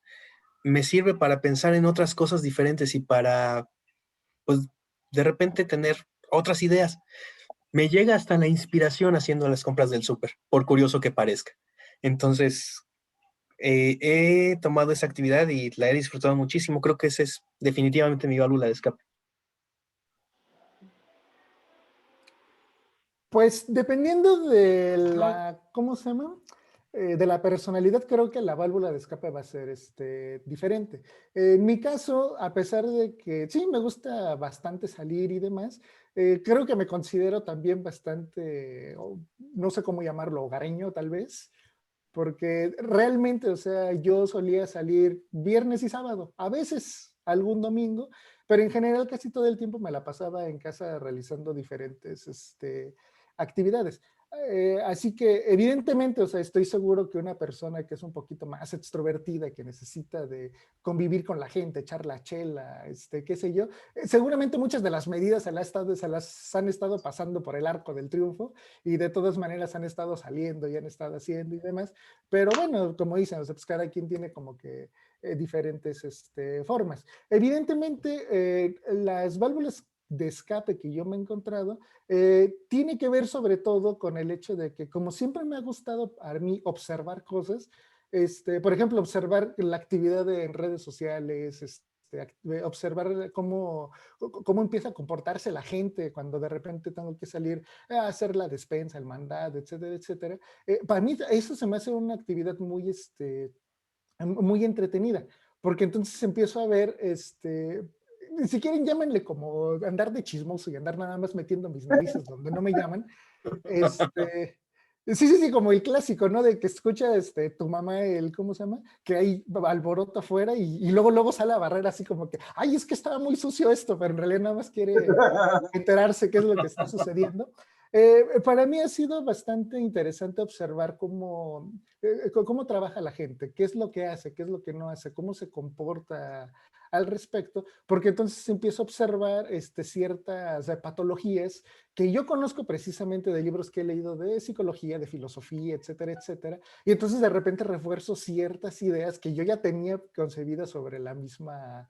me sirve para pensar en otras cosas diferentes y para, pues, de repente tener otras ideas. Me llega hasta la inspiración haciendo las compras del súper, por curioso que parezca. Entonces, he tomado esa actividad y la he disfrutado muchísimo. Creo que esa es definitivamente mi válvula de escape. Pues dependiendo de la, ¿cómo se llama? De la personalidad, creo que la válvula de escape va a ser diferente. En mi caso, a pesar de que sí, me gusta bastante salir y demás, creo que me considero también bastante, no sé cómo llamarlo, hogareño tal vez, porque realmente, o sea, yo solía salir viernes y sábado, a veces algún domingo, pero en general casi todo el tiempo me la pasaba en casa realizando diferentes actividades. Así que evidentemente, o sea, estoy seguro que una persona que es un poquito más extrovertida, que necesita de convivir con la gente, echar la chela, qué sé yo, seguramente muchas de las medidas se las han estado pasando por el arco del triunfo y de todas maneras han estado saliendo y han estado haciendo y demás. Pero bueno, como dicen, o sea, pues cada quien tiene como que diferentes formas. Evidentemente, las válvulas de escape que yo me he encontrado tiene que ver sobre todo con el hecho de que como siempre me ha gustado a mí observar cosas, por ejemplo, observar la actividad en redes sociales, observar cómo empieza a comportarse la gente cuando de repente tengo que salir a hacer la despensa, el mandado, etcétera, etcétera. Para mí eso se me hace una actividad muy, muy entretenida, porque entonces empiezo a ver, si quieren llámenle como andar de chismoso y andar nada más metiendo mis narices donde no me llaman, sí, sí, sí, como el clásico, ¿no? De que escucha tu mamá, ¿cómo se llama? Que hay alboroto afuera y luego sale a barrer así como que, ay, es que estaba muy sucio esto, pero en realidad nada más quiere enterarse qué es lo que está sucediendo. Para mí ha sido bastante interesante observar cómo trabaja la gente, qué es lo que hace, qué es lo que no hace, cómo se comporta al respecto, porque entonces empiezo a observar ciertas patologías que yo conozco precisamente de libros que he leído de psicología, de filosofía, etcétera, etcétera, y entonces de repente refuerzo ciertas ideas que yo ya tenía concebidas sobre la misma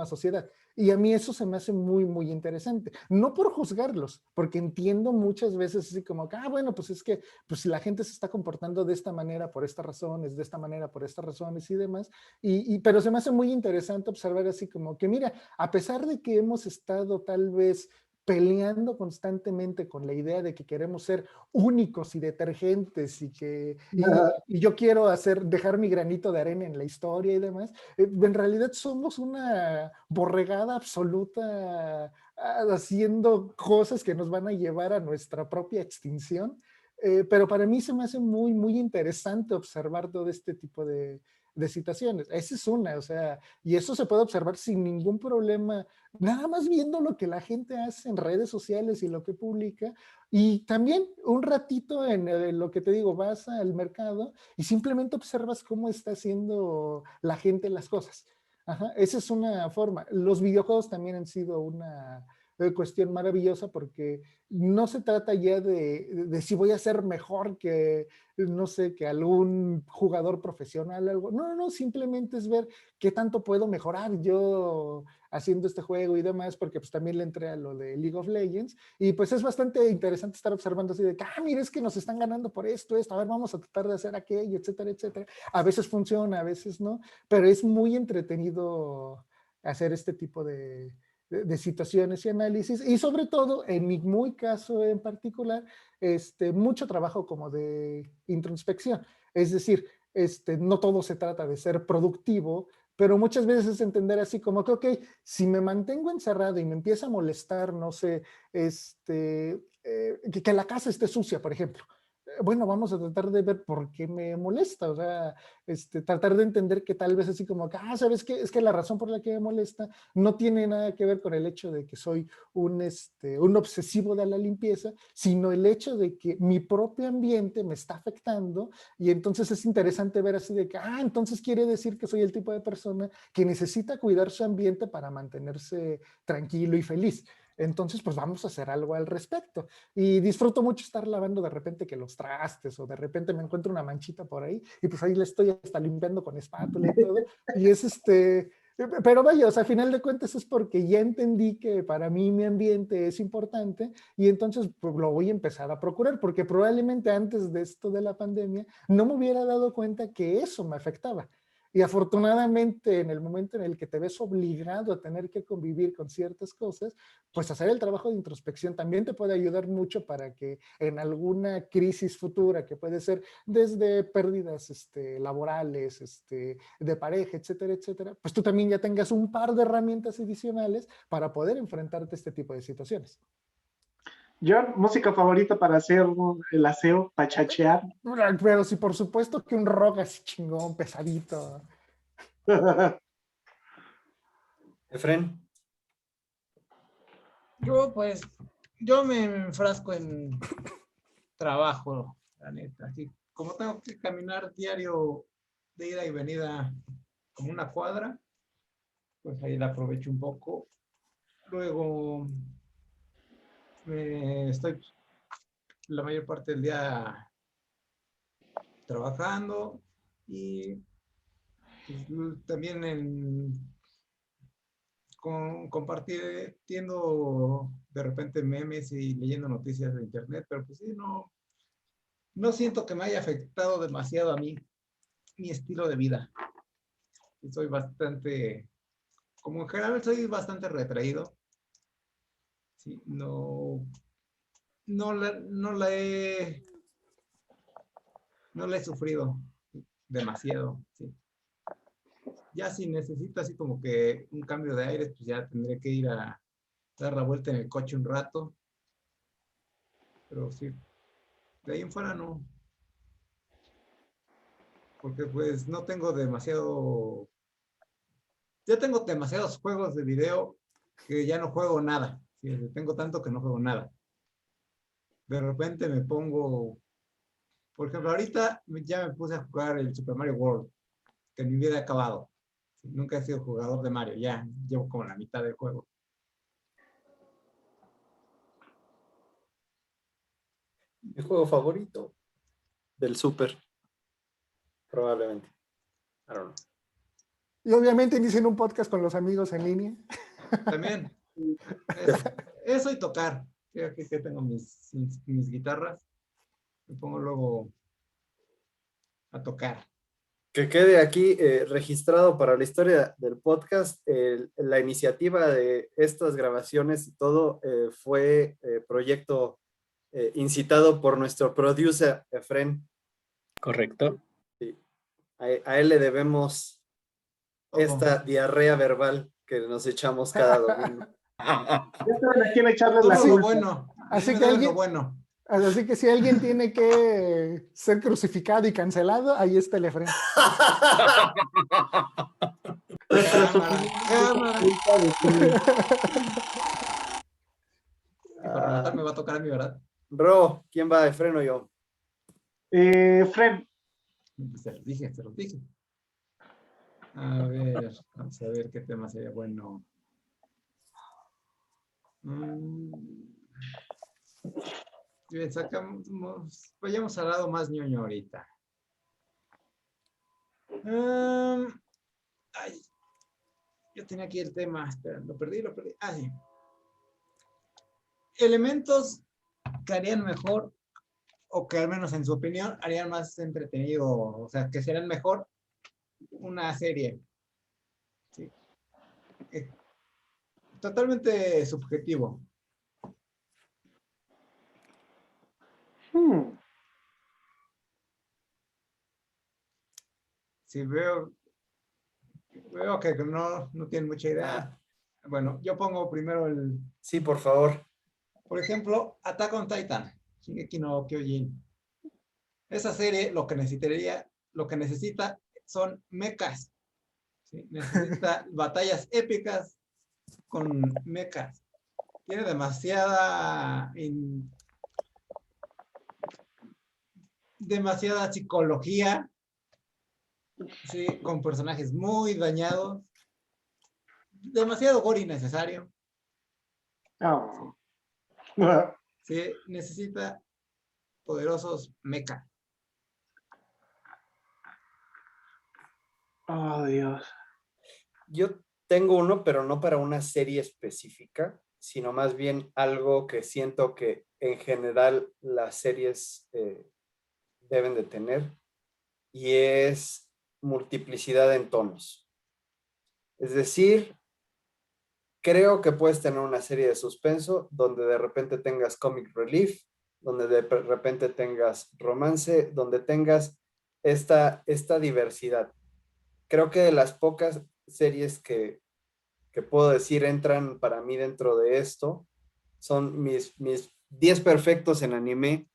sociedad. Y a mí eso se me hace muy, muy interesante. No por juzgarlos, porque entiendo muchas veces así como, bueno, pues es que pues, si la gente se está comportando de esta manera por estas razones, de esta manera por estas razones y demás, pero se me hace muy interesante observar así como que, mira, a pesar de que hemos estado tal vez peleando constantemente con la idea de que queremos ser únicos y detergentes y yo quiero dejar mi granito de arena en la historia y demás, en realidad somos una borregada absoluta haciendo cosas que nos van a llevar a nuestra propia extinción. Pero para mí se me hace muy, muy interesante observar todo este tipo de situaciones. Esa es una, o sea, y eso se puede observar sin ningún problema, nada más viendo lo que la gente hace en redes sociales y lo que publica. Y también un ratito en lo que te digo, vas al mercado y simplemente observas cómo está haciendo la gente las cosas. Ajá, esa es una forma. Los videojuegos también han sido una cuestión maravillosa porque no se trata ya de si voy a ser mejor que, no sé, que algún jugador profesional, algo. No, no, no, simplemente es ver qué tanto puedo mejorar yo haciendo este juego y demás, porque pues también le entré a lo de League of Legends, y pues es bastante interesante estar observando así de que, mira, es que nos están ganando por esto, a ver, vamos a tratar de hacer aquello, etcétera, etcétera. A veces funciona, a veces no, pero es muy entretenido hacer este tipo de situaciones y análisis, y sobre todo, en mi muy caso en particular, mucho trabajo como de introspección. Es decir, no todo se trata de ser productivo, pero muchas veces es entender así como que, ok, si me mantengo encerrado y me empieza a molestar, no sé, que la casa esté sucia, por ejemplo. Bueno, vamos a tratar de ver por qué me molesta, o sea, tratar de entender que tal vez así como que, ¿sabes qué? Es que la razón por la que me molesta no tiene nada que ver con el hecho de que soy un obsesivo de la limpieza, sino el hecho de que mi propio ambiente me está afectando, y entonces es interesante ver así de que, entonces quiere decir que soy el tipo de persona que necesita cuidar su ambiente para mantenerse tranquilo y feliz. Entonces, pues vamos a hacer algo al respecto. Y disfruto mucho estar lavando de repente que los trastes, o de repente me encuentro una manchita por ahí y pues ahí le estoy hasta limpiando con espátula y todo. Y es pero vaya, o sea, a final de cuentas es porque ya entendí que para mí mi ambiente es importante, y entonces pues, lo voy a empezar a procurar, porque probablemente antes de esto de la pandemia no me hubiera dado cuenta que eso me afectaba. Y afortunadamente, en el momento en el que te ves obligado a tener que convivir con ciertas cosas, pues hacer el trabajo de introspección también te puede ayudar mucho para que en alguna crisis futura, que puede ser desde pérdidas laborales, de pareja, etcétera, etcétera, pues tú también ya tengas un par de herramientas adicionales para poder enfrentarte a este tipo de situaciones. John, música favorita para hacer el aseo, para chachear. Pero sí, por supuesto que un rock así chingón, pesadito. Efren. Yo me enfrasco en trabajo, la neta. Así como tengo que caminar diario de ida y venida como una cuadra, pues ahí la aprovecho un poco. Luego estoy la mayor parte del día trabajando, y pues, también compartiendo de repente memes y leyendo noticias de internet, pero pues sí, no siento que me haya afectado demasiado a mí, mi estilo de vida. Soy bastante, como en general soy bastante retraído. Sí, no la he sufrido demasiado. Sí. Ya si necesito así como que un cambio de aire, pues ya tendré que ir a dar la vuelta en el coche un rato. Pero sí, de ahí en fuera no. Porque pues no tengo demasiado. Ya tengo demasiados juegos de video que ya no juego nada. Sí, tengo tanto que no juego nada. De repente me pongo. Por ejemplo, ahorita ya me puse a jugar el Super Mario World, que en mi vida he acabado. Nunca he sido jugador de Mario, ya llevo como la mitad del juego. Mi juego favorito del Super, probablemente. I don't know. Y obviamente inician un podcast con los amigos en línea. También, eso y tocar. Aquí que tengo mis guitarras, me pongo luego a tocar. Que quede aquí registrado para la historia del podcast, la iniciativa de estas grabaciones y todo fue proyecto incitado por nuestro producer, Efren. Correcto. Sí. A él le debemos esta diarrea verbal que nos echamos cada domingo. Ya saben a quién echarles la Todo lo culpa. bueno. Así Me que deben lo alguien, bueno. así que si alguien tiene que ser crucificado y cancelado, ahí está el Efren. Nuestra Cámara, cámara. Y para matar me va a tocar a mí, ¿verdad? Ro, ¿quién va? ¿Efren o yo? Fred, Se los dije, se los dije. A ver, vamos a ver qué tema sería bueno. Bien, vayamos al lado más ñoño ahorita. Ay, yo tenía aquí el tema, espera, lo perdí. Ah, sí. Elementos que harían mejor, o que al menos en su opinión harían más entretenido, o sea, que serían mejor una serie. Sí. Totalmente subjetivo. Sí, veo que no tienen mucha idea. Bueno, yo pongo primero Sí, por favor. por ejemplo, Attack on Titan, Shingeki no Kyojin. Esa serie lo que necesita son mechas. ¿Sí? Necesita batallas épicas con mechas. Tiene demasiada psicología, ¿sí? Con personajes muy dañados. Demasiado gore innecesario. Oh. ¿Sí? Necesita poderosos mechas. Oh, Dios. Yo tengo uno, pero no para una serie específica, sino más bien algo que siento que en general las series deben de tener, y es multiplicidad en tonos. Es decir, creo que puedes tener una serie de suspenso donde de repente tengas comic relief, donde de repente tengas romance, donde tengas esta diversidad. Creo que de las pocas series que puedo decir entran para mí dentro de esto son mis 10 perfectos en anime.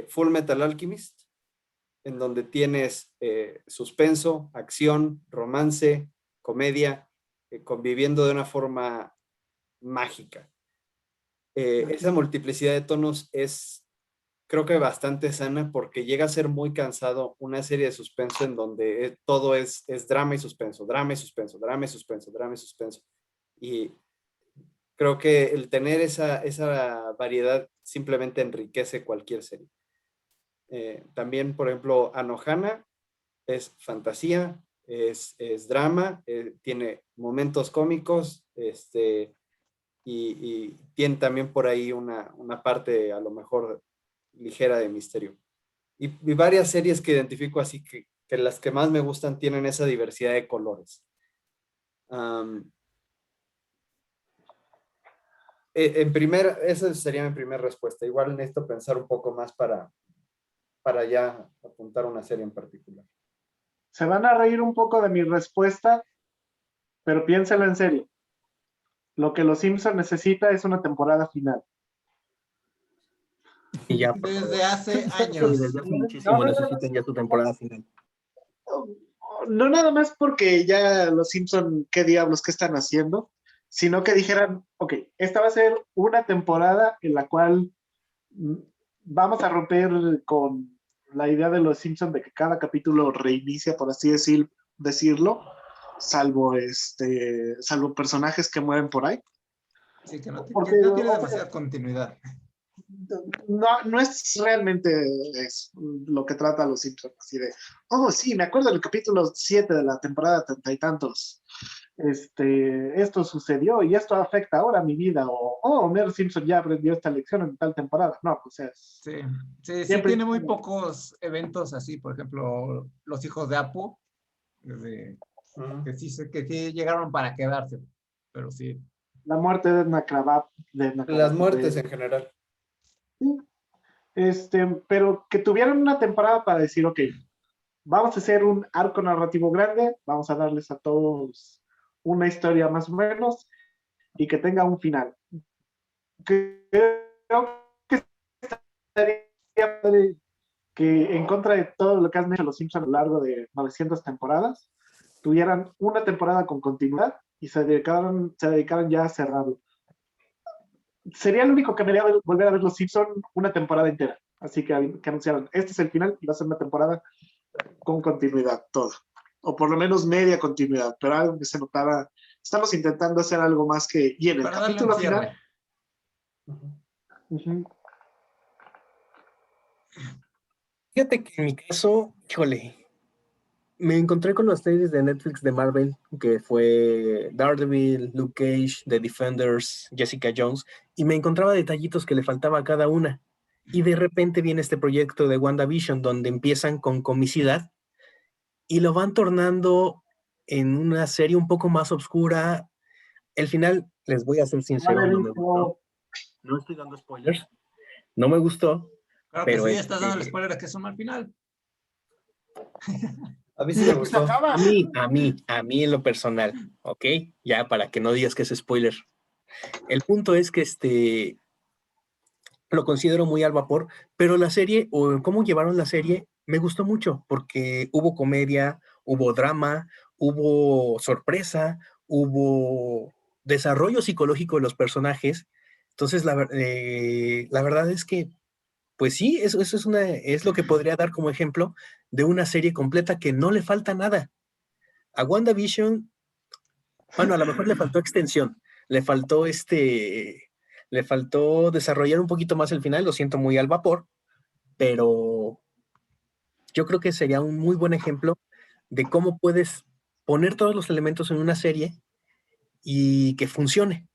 Full Metal Alchemist, en donde tienes suspenso, acción, romance, comedia, conviviendo de una forma mágica. Esa multiplicidad de tonos es, creo que bastante sana, porque llega a ser muy cansado una serie de suspenso en donde todo es drama y suspenso, drama y suspenso, drama y suspenso, drama y suspenso. Y creo que el tener esa variedad simplemente enriquece cualquier serie. También, por ejemplo, Anohana es fantasía, es drama, tiene momentos cómicos, y tiene también por ahí una parte a lo mejor ligera de misterio. Y varias series que identifico así que las que más me gustan tienen esa diversidad de colores. Esa sería mi primera respuesta. Igual necesito pensar un poco más para ya apuntar una serie en particular. Se van a reír un poco de mi respuesta, pero piénselo en serio. Lo que los Simpsons necesita es una temporada final. Y ya, por Desde favor. hace Sí, años. desde hace muchísimo necesitan ya su temporada final. No nada más porque ya los Simpson, qué diablos, qué están haciendo, sino que dijeran, ok, esta va a ser una temporada en la cual vamos a romper con la idea de los Simpson de que cada capítulo reinicia, por así decirlo, salvo personajes que mueren por ahí. Sí, que no Porque, tiene demasiada continuidad. no es realmente lo que trata a los Simpsons, así de, oh sí, me acuerdo del capítulo 7 de la temporada 30 y tantos, esto sucedió y esto afecta ahora mi vida, o Homer Simpson ya aprendió esta lección en tal temporada. No, pues Sí, tiene muy pocos eventos así, por ejemplo, los hijos de Apu, que sí llegaron para quedarse, pero sí. la muerte de Edna Krabappel, Las muertes en general. pero que tuvieran una temporada para decir, ok, vamos a hacer un arco narrativo grande, vamos a darles a todos una historia más o menos y que tenga un final. Creo que estaría padre que en contra de todo lo que han hecho los Simpsons a lo largo de 900 temporadas, tuvieran una temporada con continuidad y se dedicaran ya a cerrarlo. Sería el único que me haría volver a ver los Simpsons una temporada entera. Así que anunciaron, este es el final y va a ser una temporada con continuidad toda. O por lo menos media continuidad, pero algo que se notara. Estamos intentando hacer algo más que... Y en el Para darle un capítulo cierre. final... Fíjate que en mi caso, híjole, me encontré con las series de Netflix de Marvel, que fue Daredevil, Luke Cage, The Defenders, Jessica Jones, y me encontraba detallitos que le faltaba a cada una. Y de repente viene este proyecto de WandaVision, donde empiezan con comicidad y lo van tornando en una serie un poco más oscura. El final, les voy a ser No sincero, la he no me gustó. visto. No estoy dando spoilers. No me gustó, Claro que pero sí, estás dando el spoiler a que es un mal final. A mí sí Y me aquí se gustó. acaba. a mí en lo personal, ¿ok? Ya para que no digas que es spoiler. El punto es que lo considero muy al vapor, pero la serie, o cómo llevaron la serie, me gustó mucho, porque hubo comedia, hubo drama, hubo sorpresa, hubo desarrollo psicológico de los personajes. Entonces, la verdad es que, pues sí, eso es lo que podría dar como ejemplo de una serie completa que no le falta nada. A WandaVision, bueno, a lo mejor le faltó extensión, le faltó le faltó desarrollar un poquito más el final, lo siento muy al vapor, pero yo creo que sería un muy buen ejemplo de cómo puedes poner todos los elementos en una serie y que funcione.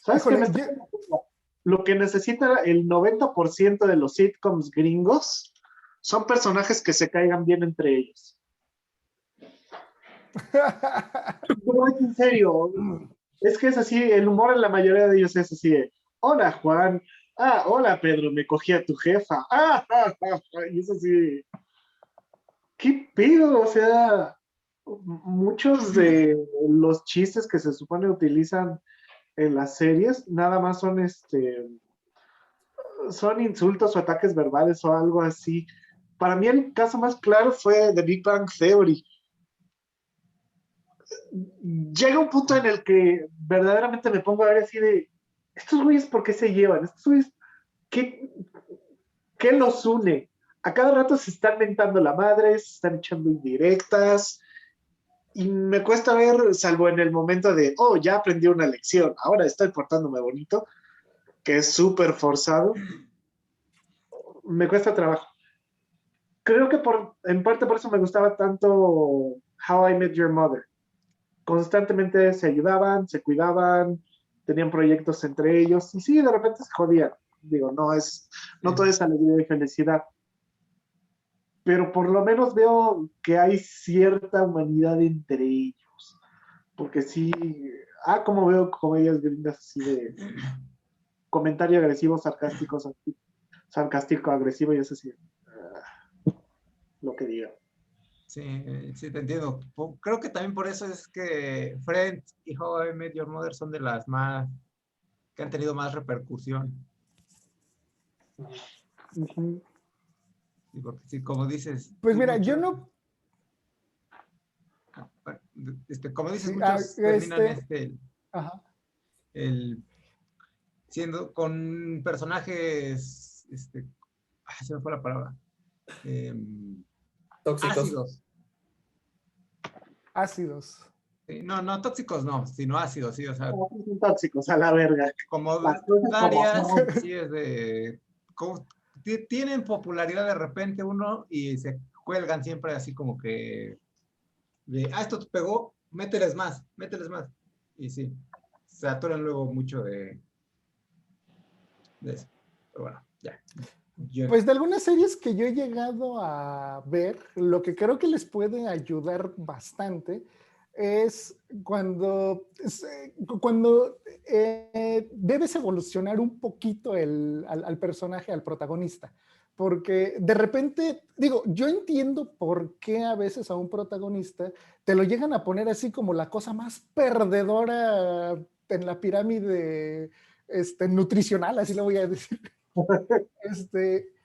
¿Sabes qué me Híjole, está dando cuenta? Lo que necesita el 90% de los sitcoms gringos son personajes que se caigan bien entre ellos. No, es en serio. Es que es así, el humor en la mayoría de ellos es así de, hola Juan, hola Pedro, me cogí a tu jefa, y es así de, ¿qué pedo? O sea, muchos de los chistes que se supone utilizan en las series, nada más son son insultos o ataques verbales o algo así. Para mí el caso más claro fue The Big Bang Theory. Llega un punto en el que verdaderamente me pongo a ver así de, estos güeyes, ¿por qué se llevan? Estos güeyes, ¿qué, qué los une? A cada rato se están mentando la madre, se están echando indirectas, y me cuesta ver, salvo en el momento de, oh, ya aprendí una lección, ahora estoy portándome bonito, que es súper forzado, me cuesta trabajo. Creo que en parte por eso me gustaba tanto How I Met Your Mother. Constantemente se ayudaban, se cuidaban, tenían proyectos entre ellos, y sí, de repente se jodían. Digo, no todo es alegría y felicidad. Pero por lo menos veo que hay cierta humanidad entre ellos. Porque sí, como veo comedias gringas así de comentario agresivo, sarcástico, agresivo, y es así, lo que diga. Sí, sí, te entiendo. Creo que también por eso es que Friends y How I Met Your Mother son de las más que han tenido más repercusión. Uh-huh. Sí, porque sí, como dices, Pues sí, mira, yo muchos, no. como dices, Sí, muchos terminan ajá. el siendo con personajes, se me fue la palabra, Tóxicos. ácidos. Ácidos. Sí, no tóxicos no, sino ácidos, sí, o sea, Son tóxicos, a la verga. como Las cosas como Darias, son. sí es tienen popularidad de repente uno y se cuelgan siempre así como que esto te pegó, mételes más. Y sí, se atoran luego mucho de eso. Pero bueno, ya. Pues de algunas series que yo he llegado a ver, lo que creo que les puede ayudar bastante es cuando debes evolucionar un poquito al personaje, al protagonista. Porque de repente, digo, yo entiendo por qué a veces a un protagonista te lo llegan a poner así como la cosa más perdedora en la pirámide nutricional, así lo voy a decir.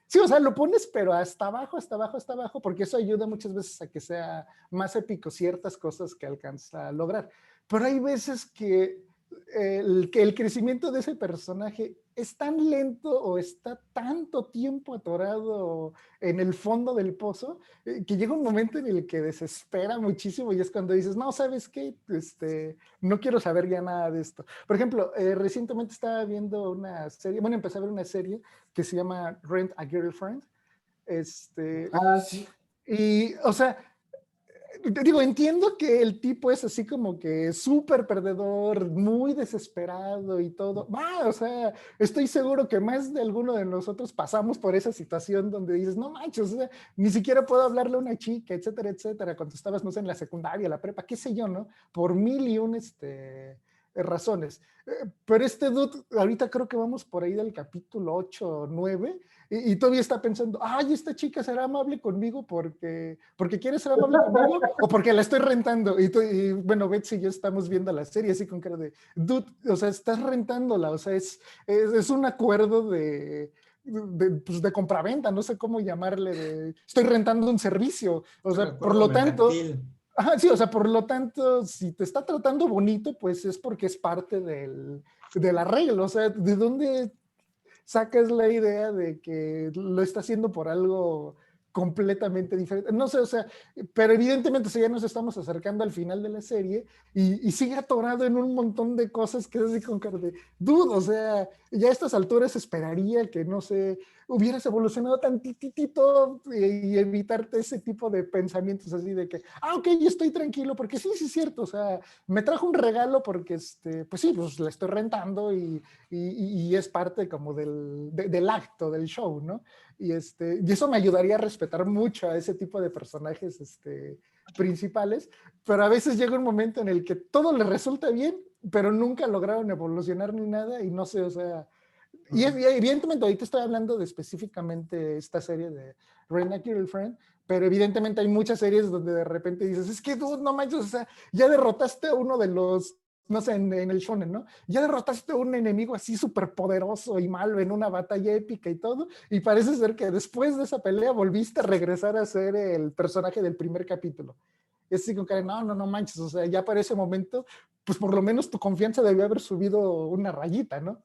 Sí, o sea, lo pones, pero hasta abajo, porque eso ayuda muchas veces a que sea más épico ciertas cosas que alcanza a lograr. Pero hay veces que que el crecimiento de ese personaje es tan lento o está tanto tiempo atorado en el fondo del pozo, que llega un momento en el que desespera muchísimo y es cuando dices, no, ¿sabes qué? No quiero saber ya nada de esto. Por ejemplo, recientemente estaba viendo una serie, bueno, empecé a ver una serie que se llama Rent a Girlfriend. Ah, sí. Y, o sea, digo, entiendo que el tipo es así como que súper perdedor, muy desesperado y todo. Va, o sea, estoy seguro que más de alguno de nosotros pasamos por esa situación donde dices, no manches, o sea, ni siquiera puedo hablarle a una chica, etcétera, etcétera, cuando estabas, no sé, en la secundaria, la prepa, qué sé yo, ¿no? Por mil y un razones. Pero este dude, ahorita creo que vamos por ahí del capítulo 8 o 9, y todavía está pensando, ay, esta chica será amable conmigo porque quiere ser amable conmigo o porque la estoy rentando. Y bueno, Betsy y yo estamos viendo la serie así con cara de, dude, o sea, estás rentándola, o sea, es un acuerdo pues de compraventa, no sé cómo llamarle, estoy rentando un servicio, o Un sea, por acuerdo lo tanto, mercantil. ajá, sí, o sea, por lo tanto, si te está tratando bonito, pues es porque es parte del arreglo, o sea, ¿de dónde sacas la idea de que lo está haciendo por algo completamente diferente? No sé, o sea, pero evidentemente si ya nos estamos acercando al final de la serie y sigue atorado en un montón de cosas que es así con cara de, dude, o sea, ya a estas alturas esperaría que, no sé, hubieras evolucionado tantitito y evitarte ese tipo de pensamientos así de que, ok, estoy tranquilo, porque sí, sí es cierto, o sea, me trajo un regalo porque, pues sí, pues la estoy rentando y es parte como del acto, del show, ¿no? Y eso me ayudaría a respetar mucho a ese tipo de personajes principales, pero a veces llega un momento en el que todo le resulta bien, pero nunca lograron evolucionar ni nada y no sé, o sea, y evidentemente ahorita estoy hablando de específicamente esta serie de Rent a Girlfriend, pero evidentemente hay muchas series donde de repente dices, es que tú no manches, o sea, ya derrotaste a uno de los, no sé, en el shonen, ¿no? Ya derrotaste a un enemigo así súper poderoso y malo en una batalla épica y todo, y parece ser que después de esa pelea volviste a regresar a ser el personaje del primer capítulo. Es así como que, no, no, no manches, o sea, ya para ese momento, pues por lo menos tu confianza debió haber subido una rayita, ¿no?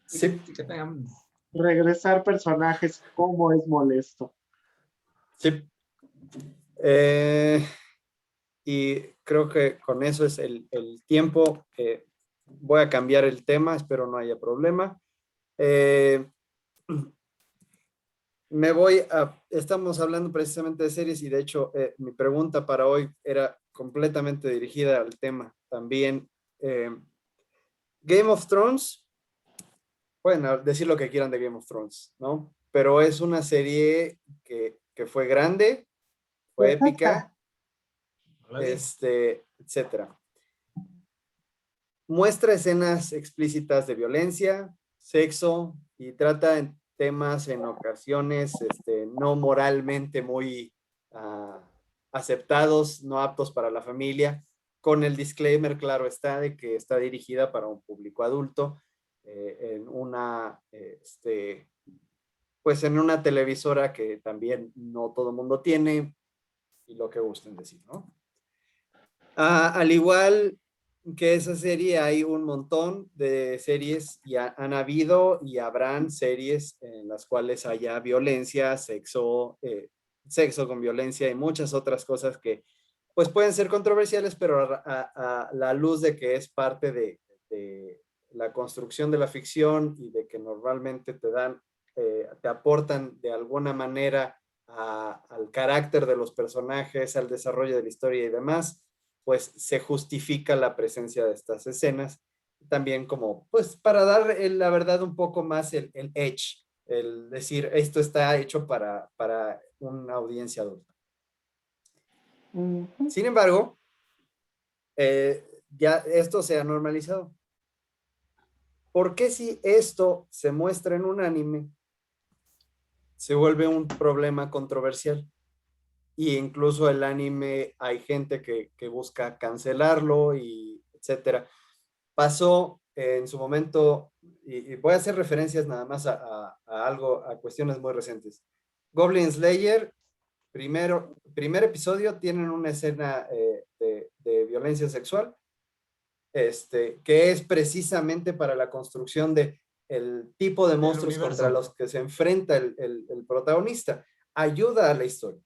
Sí, Sí, que tengan- Regresar personajes, cómo es molesto. sí. Eh, y creo que con eso es el tiempo. Voy a cambiar el tema, espero no haya problema. Eh, estamos hablando precisamente de series y de hecho mi pregunta para hoy era completamente dirigida al tema también. Eh, Game of Thrones, pueden decir lo que quieran de Game of Thrones, ¿no? Pero es una serie que fue grande, fue épica, no la vi. etcétera. Muestra escenas explícitas de violencia, sexo y trata en temas en ocasiones no moralmente muy aceptados, no aptos para la familia, con el disclaimer, claro está, de que está dirigida para un público adulto en pues en una televisora que también no todo el mundo tiene y lo que gusten decir, ¿no? Al igual que esa serie, hay un montón de series y han habido y habrán series en las cuales haya violencia, sexo con violencia y muchas otras cosas que pues pueden ser controversiales, pero a la luz de que es parte de la construcción de la ficción y de que normalmente te aportan de alguna manera al carácter de los personajes, al desarrollo de la historia y demás, pues se justifica la presencia de estas escenas, también como, pues para dar la verdad un poco más el edge, el decir, esto está hecho para una audiencia adulta. Ujú. Sin embargo, ya esto se ha normalizado. ¿Por qué si esto se muestra en un anime, se vuelve un problema controversial? Y incluso el anime hay gente que busca cancelarlo y etcétera. Pasó en su momento, y voy a hacer referencias nada más a cuestiones muy recientes. Goblin Slayer, primer episodio, tienen una escena de violencia sexual. que es precisamente para la construcción de el tipo de monstruos universo contra los que se enfrenta el protagonista. Ayuda a la historia.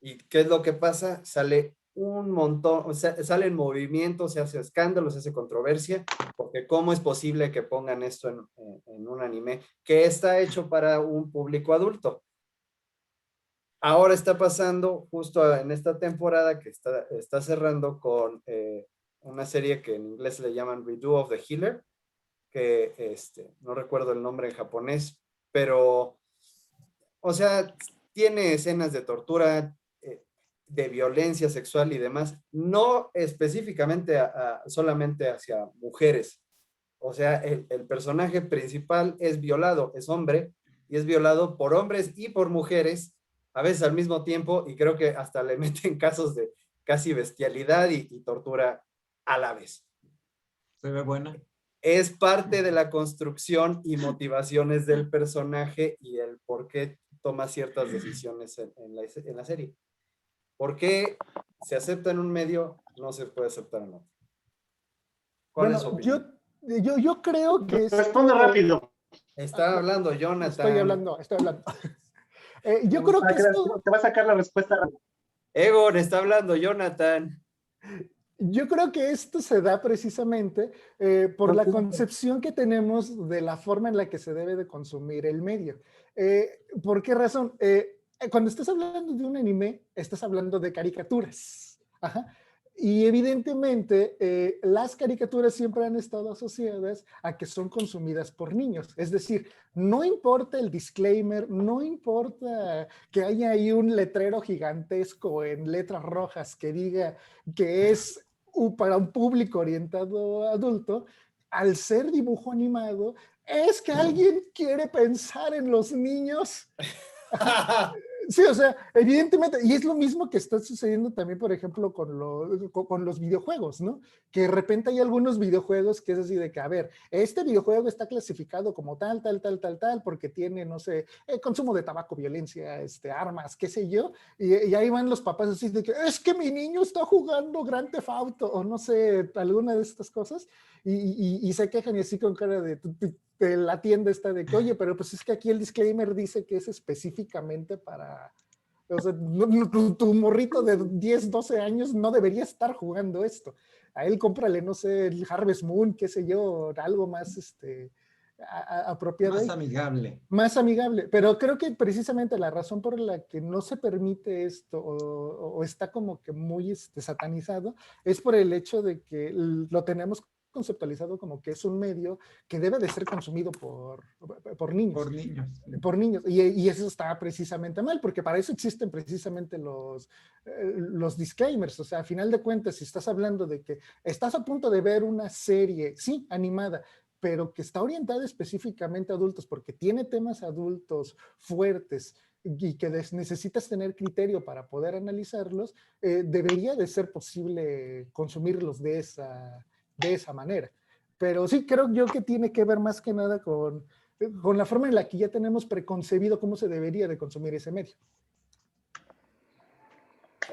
¿Y qué es lo que pasa? Sale un montón, o sea, sale en movimiento, se hace escándalo, se hace controversia, porque ¿cómo es posible que pongan esto en un anime que está hecho para un público adulto? Ahora está pasando justo en esta temporada que está cerrando con una serie que en inglés le llaman Redo of the Healer, que no recuerdo el nombre en japonés, pero, o sea, tiene escenas de tortura, de violencia sexual y demás, no específicamente solamente hacia mujeres. O sea, el personaje principal es violado, es hombre, y es violado por hombres y por mujeres, a veces al mismo tiempo, y creo que hasta le meten casos de casi bestialidad y tortura a la vez. Se ve buena. Es parte de la construcción y motivaciones del personaje y el por qué toma ciertas decisiones en la serie. ¿Por qué se acepta en un medio, no se puede aceptar en otro? ¿Cuál es su Bueno, opinión? yo creo que Responde rápido. Está hablando Jonathan. Estoy hablando. Yo Vamos creo a que crear- esto, Te va a sacar la respuesta rápido. Egon, está hablando Jonathan. yo creo que esto se da precisamente por la concepción que tenemos de la forma en la que se debe de consumir el medio. ¿Por qué razón? Cuando estás hablando de un anime, estás hablando de caricaturas. Ajá. Y evidentemente las caricaturas siempre han estado asociadas a que son consumidas por niños. Es decir, no importa el disclaimer, no importa que haya ahí un letrero gigantesco en letras rojas que diga que es para un público orientado adulto, al ser dibujo animado, es que alguien quiere pensar en los niños. Sí, o sea, evidentemente, y es lo mismo que está sucediendo también, por ejemplo, con los videojuegos, ¿no? Que de repente hay algunos videojuegos que es así de que, a ver, este videojuego está clasificado como tal, porque tiene, no sé, consumo de tabaco, violencia, armas, qué sé yo, y ahí van los papás así de que, es que mi niño está jugando Grand Theft Auto, o no sé, alguna de estas cosas, y se quejan y así con cara de la tienda está de que, oye, pero pues es que aquí el disclaimer dice que es específicamente para, o sea, tu morrito de 10, 12 años no debería estar jugando esto. A él cómprale, no sé, el Harvest Moon, qué sé yo, algo más apropiado. Más amigable. Más amigable, pero creo que precisamente la razón por la que no se permite esto o está como que muy satanizado es por el hecho de que lo tenemos conceptualizado como que es un medio que debe de ser consumido por niños. Por niños. Por niños. Y eso está precisamente mal, porque para eso existen precisamente los disclaimers. O sea, a final de cuentas, si estás hablando de que estás a punto de ver una serie, sí, animada, pero que está orientada específicamente a adultos, porque tiene temas adultos fuertes y que necesitas tener criterio para poder analizarlos, debería de ser posible consumirlos de esa manera. Pero sí, creo yo que tiene que ver más que nada con la forma en la que ya tenemos preconcebido cómo se debería de consumir ese medio.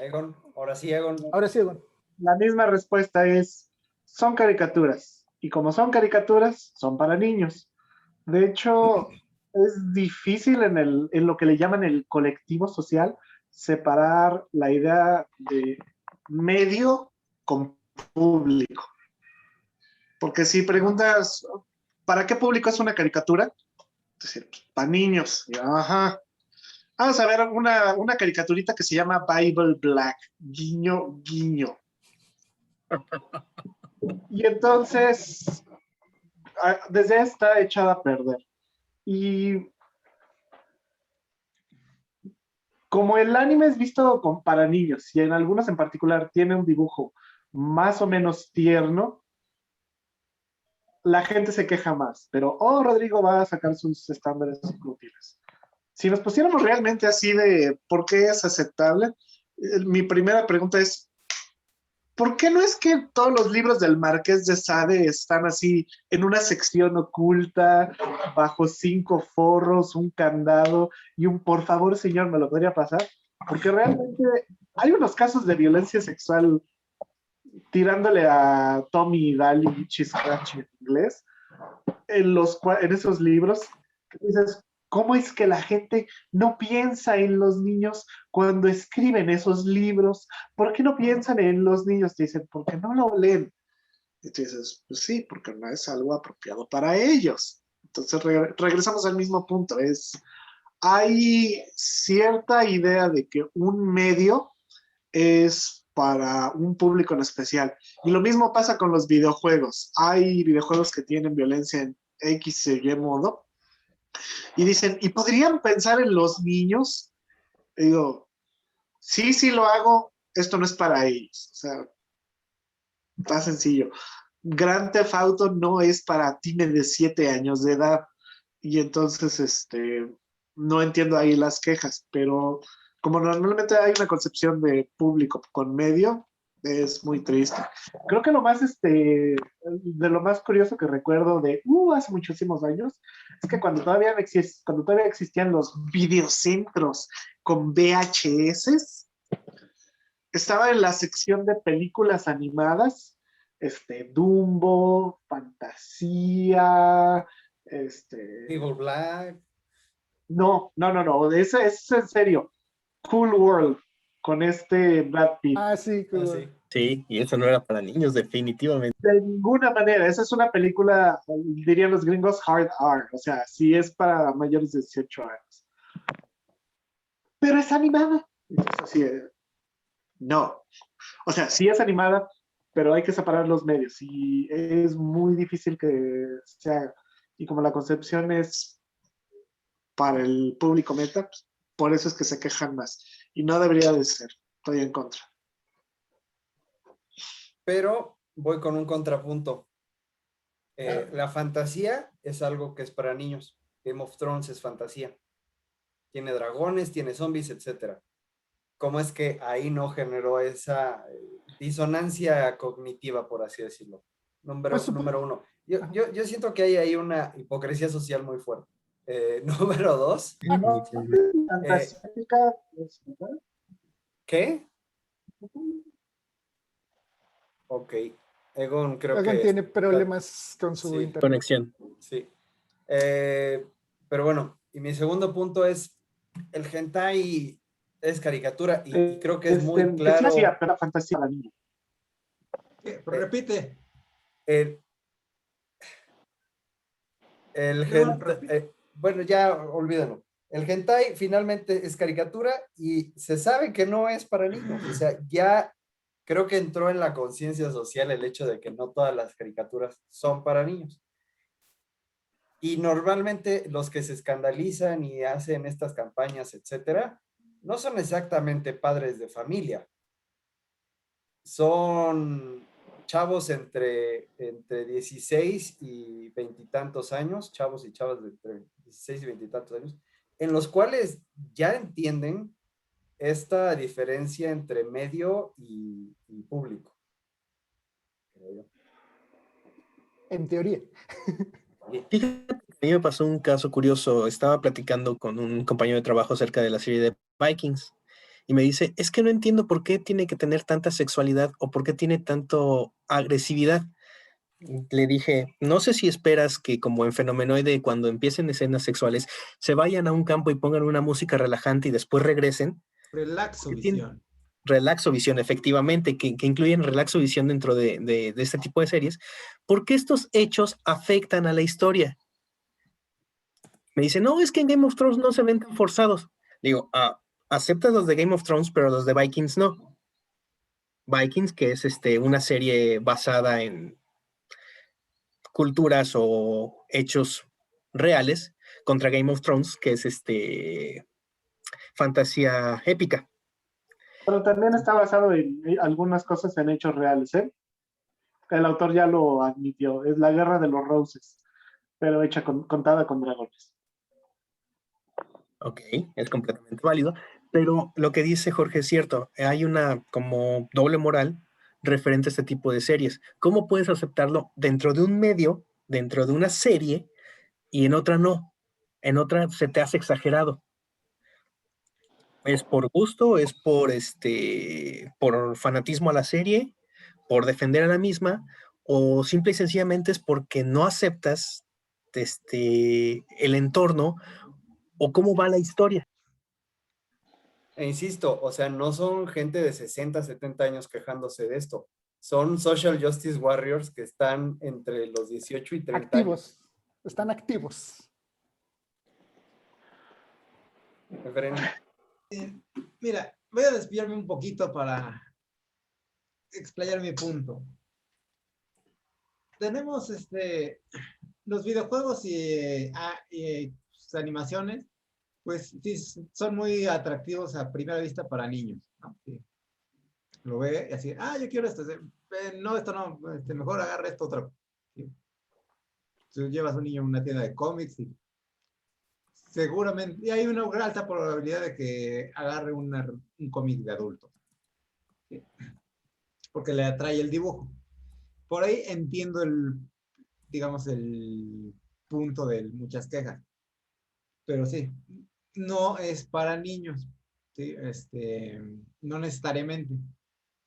Egon, ahora sí, Egon. Ahora sí, Egon. La misma respuesta es, son caricaturas. Y como son caricaturas, son para niños. De hecho, es difícil en lo que le llaman el colectivo social separar la idea de medio con público. Porque si preguntas, ¿para qué público es una caricatura? Es decir, para niños. Ajá. Vamos a ver una caricaturita que se llama Bible Black. Guiño, guiño. Y entonces, desde ahí está echada a perder. Y como el anime es visto para niños, y en algunos en particular tiene un dibujo más o menos tierno, la gente se queja más. Pero, Rodrigo va a sacar sus estándares inútiles. Si nos pusiéramos realmente así de por qué es aceptable, mi primera pregunta es, ¿por qué no es que todos los libros del Marqués de Sade están así en una sección oculta, bajo 5 forros, un candado y un por favor, señor, me lo podría pasar? Porque realmente hay unos casos de violencia sexual tirándole a Tommy Daly Scratch en inglés, en esos libros, que dices, ¿cómo es que la gente no piensa en los niños cuando escriben esos libros? ¿Por qué no piensan en los niños? Te dicen, porque no lo leen. Y tú dices, pues sí, porque no es algo apropiado para ellos. Entonces regresamos al mismo punto, hay cierta idea de que un medio es para un público en especial. Y lo mismo pasa con los videojuegos. Hay videojuegos que tienen violencia en X y Y modo. Y dicen, ¿y podrían pensar en los niños? Y digo, sí, sí lo hago, esto no es para ellos. O sea, está sencillo. Grand Theft Auto no es para tines de 7 años de edad. Y entonces, no entiendo ahí las quejas, pero como normalmente hay una concepción de público con medio, es muy triste. Creo que de lo más curioso que recuerdo hace muchísimos años, es que cuando todavía existían los videocentros con VHS, estaba en la sección de películas animadas, Dumbo, Fantasía, People Black. no, ese es en serio. Cool World, con Brad Pitt. Ah, sí, Ah, sí. Sí, y eso no era para niños, definitivamente. De ninguna manera, esa es una película, dirían los gringos, hard R, o sea, sí es para mayores de 18 años. Pero es animada. Entonces, así no. O sea, sí es animada, pero hay que separar los medios y es muy difícil que se haga. Y como la concepción es para el público meta, pues, por eso es que se quejan más. Y no debería de ser. Estoy en contra. Pero voy con un contrapunto. La fantasía es algo que es para niños. Game of Thrones es fantasía. Tiene dragones, tiene zombies, etc. ¿Cómo es que ahí no generó esa disonancia cognitiva, por así decirlo? Número uno. Yo siento que hay ahí una hipocresía social muy fuerte. Número dos. Fantástica. ¿Qué? Ok. Egon creo Egon que tiene problemas con su sí, internet. Conexión. sí. Pero bueno, y mi segundo punto es, el hentai es caricatura y creo que es muy claro. Fantasía, pero fantasía la niña. Repite. El Egon, repite. bueno, ya olvídalo. El hentai finalmente es caricatura y se sabe que no es para niños. O sea, ya creo que entró en la conciencia social el hecho de que no todas las caricaturas son para niños. Y normalmente los que se escandalizan y hacen estas campañas, etcétera, no son exactamente padres de familia. Son chavos entre 16 y veintitantos años, chavos y chavas de entre 16 y veintitantos años, en los cuales ya entienden esta diferencia entre medio y público. En teoría. Fíjate que a mí me pasó un caso curioso. Estaba platicando con un compañero de trabajo acerca de la serie de Vikings y me dice, es que no entiendo por qué tiene que tener tanta sexualidad o por qué tiene tanto agresividad. Le dije, no sé si esperas que como en Fenomenoide, cuando empiecen escenas sexuales, se vayan a un campo y pongan una música relajante y después regresen. Relaxo visión. Relaxo Visión, efectivamente, que incluyen Relaxo Visión dentro de este tipo de series, porque estos hechos afectan a la historia. Me dice, no, es que en Game of Thrones no se ven tan forzados. Digo, aceptas los de Game of Thrones, pero los de Vikings no. Vikings, que es una serie basada en culturas o hechos reales, contra Game of Thrones, que es fantasía épica. Pero también está basado en algunas cosas en hechos reales, ¿eh? El autor ya lo admitió. Es la Guerra de los Roses, pero contada con dragones. Ok, es completamente válido. Pero lo que dice Jorge es cierto. Hay una como doble moral referente a este tipo de series. ¿Cómo puedes aceptarlo dentro de un medio, dentro de una serie, y en otra no? En otra se te hace exagerado. ¿Es por gusto? ¿Es por fanatismo a la serie? por defender a la misma, o simple y sencillamente es porque no aceptas el entorno o cómo va la historia. E insisto, o sea, no son gente de 60, 70 años quejándose de esto. Son social justice warriors que están entre los 18 y 30 años. Activos, están activos. Efren. Mira, voy a desviarme un poquito para explayar mi punto. Tenemos los videojuegos y sus animaciones, pues sí, son muy atractivos a primera vista para niños, ¿no? Sí. Lo ve y así, yo quiero esto. No, esto no, mejor agarra esto otro. ¿Sí? Tú llevas a un niño a una tienda de cómics y seguramente, y hay una alta probabilidad de que agarre un cómic de adulto. ¿Sí? Porque le atrae el dibujo. Por ahí entiendo digamos, el punto de muchas quejas. Pero sí, no es para niños, ¿sí? No necesariamente.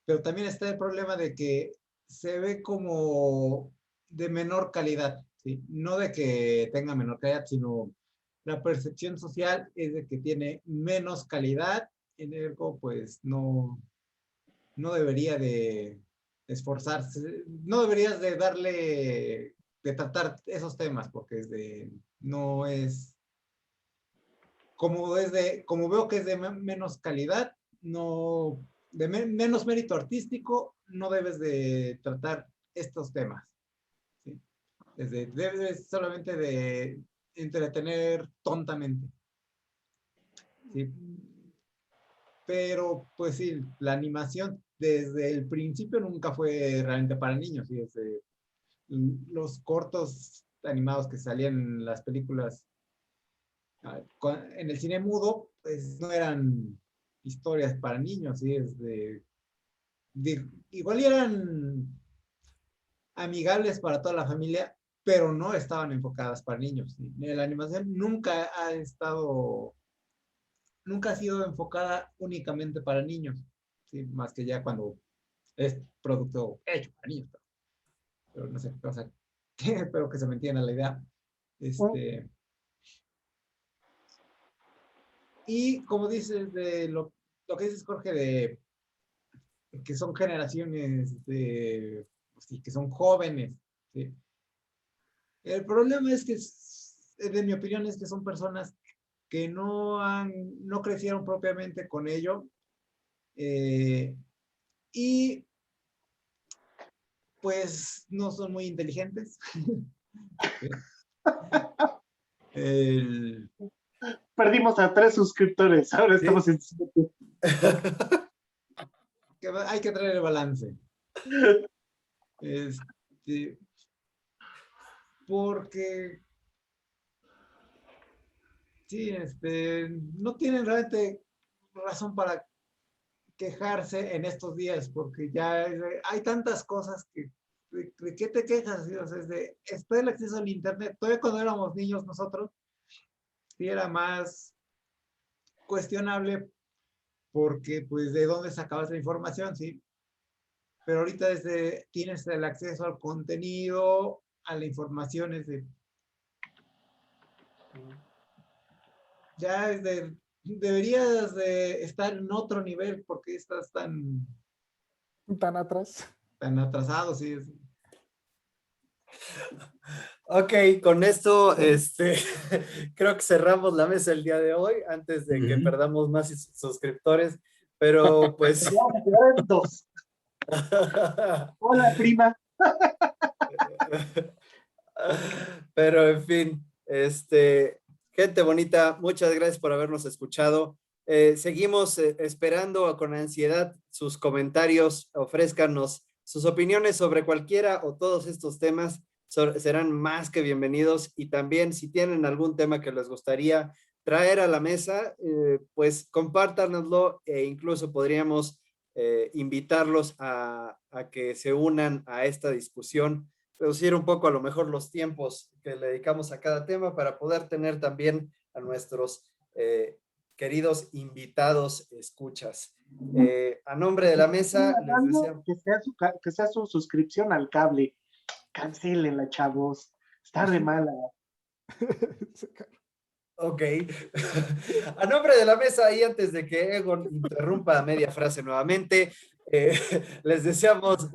Pero también está el problema de que se ve como de menor calidad, ¿sí? No de que tenga menor calidad, sino la percepción social es de que tiene menos calidad, en ergo, pues no debería de esforzarse, no deberías de de tratar esos temas, porque no es, como veo que es de menos calidad, no, menos mérito artístico, no debes de tratar estos temas. ¿Sí? Debes solamente de entretener tontamente. ¿Sí? Pero, pues sí, la animación desde el principio nunca fue realmente para niños. ¿Sí? Los cortos animados que salían en las películas en el cine mudo, pues no eran historias para niños, ¿sí? Igual eran amigables para toda la familia, pero no estaban enfocadas para niños. ¿Sí? La animación nunca ha sido enfocada únicamente para niños, ¿sí? Más que ya cuando es producto hecho para niños. Pero no sé, o sea, espero que se me entienda la idea. Y como dices de lo que dices, Jorge, de que son generaciones sí, que son jóvenes. ¿Sí? El problema es que, de mi opinión, es que son personas que no crecieron propiamente con ello y pues no son muy inteligentes. El, Perdimos a 3 suscriptores, ahora ¿Sí? estamos en 7. hay que traer el balance. Porque sí, no tienen realmente razón para quejarse en estos días, porque ya hay tantas cosas que, ¿de qué te quejas? ¿Sí? O sea, está el acceso al internet. Todavía cuando éramos niños nosotros, sí era más cuestionable porque, pues, ¿de dónde sacabas la información? Sí. Pero ahorita tienes el acceso al contenido, a la información, ya deberías de estar en otro nivel porque estás Tan atrás. tan atrasado, sí. Ok, con esto creo que cerramos la mesa el día de hoy antes de que perdamos más suscriptores, pero pues Vamos a quedar en 2. Hola, prima. pero en fin, gente bonita, muchas gracias por habernos escuchado. Seguimos esperando con ansiedad sus comentarios, ofrézcanos sus opiniones sobre cualquiera o todos estos temas, serán más que bienvenidos, y también si tienen algún tema que les gustaría traer a la mesa, pues compártanoslo, e incluso podríamos invitarlos a que se unan a esta discusión, reducir un poco a lo mejor los tiempos que le dedicamos a cada tema para poder tener también a nuestros queridos invitados escuchas. A nombre de la mesa, les Hablando deseamos... que sea su suscripción al cable. Cancélenla, chavos. Está re mala. Ok. A nombre de la mesa, y antes de que Egon interrumpa a media frase nuevamente, les deseamos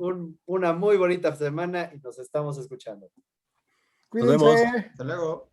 una muy bonita semana y nos estamos escuchando. Nos vemos. Cuídense. Hasta luego.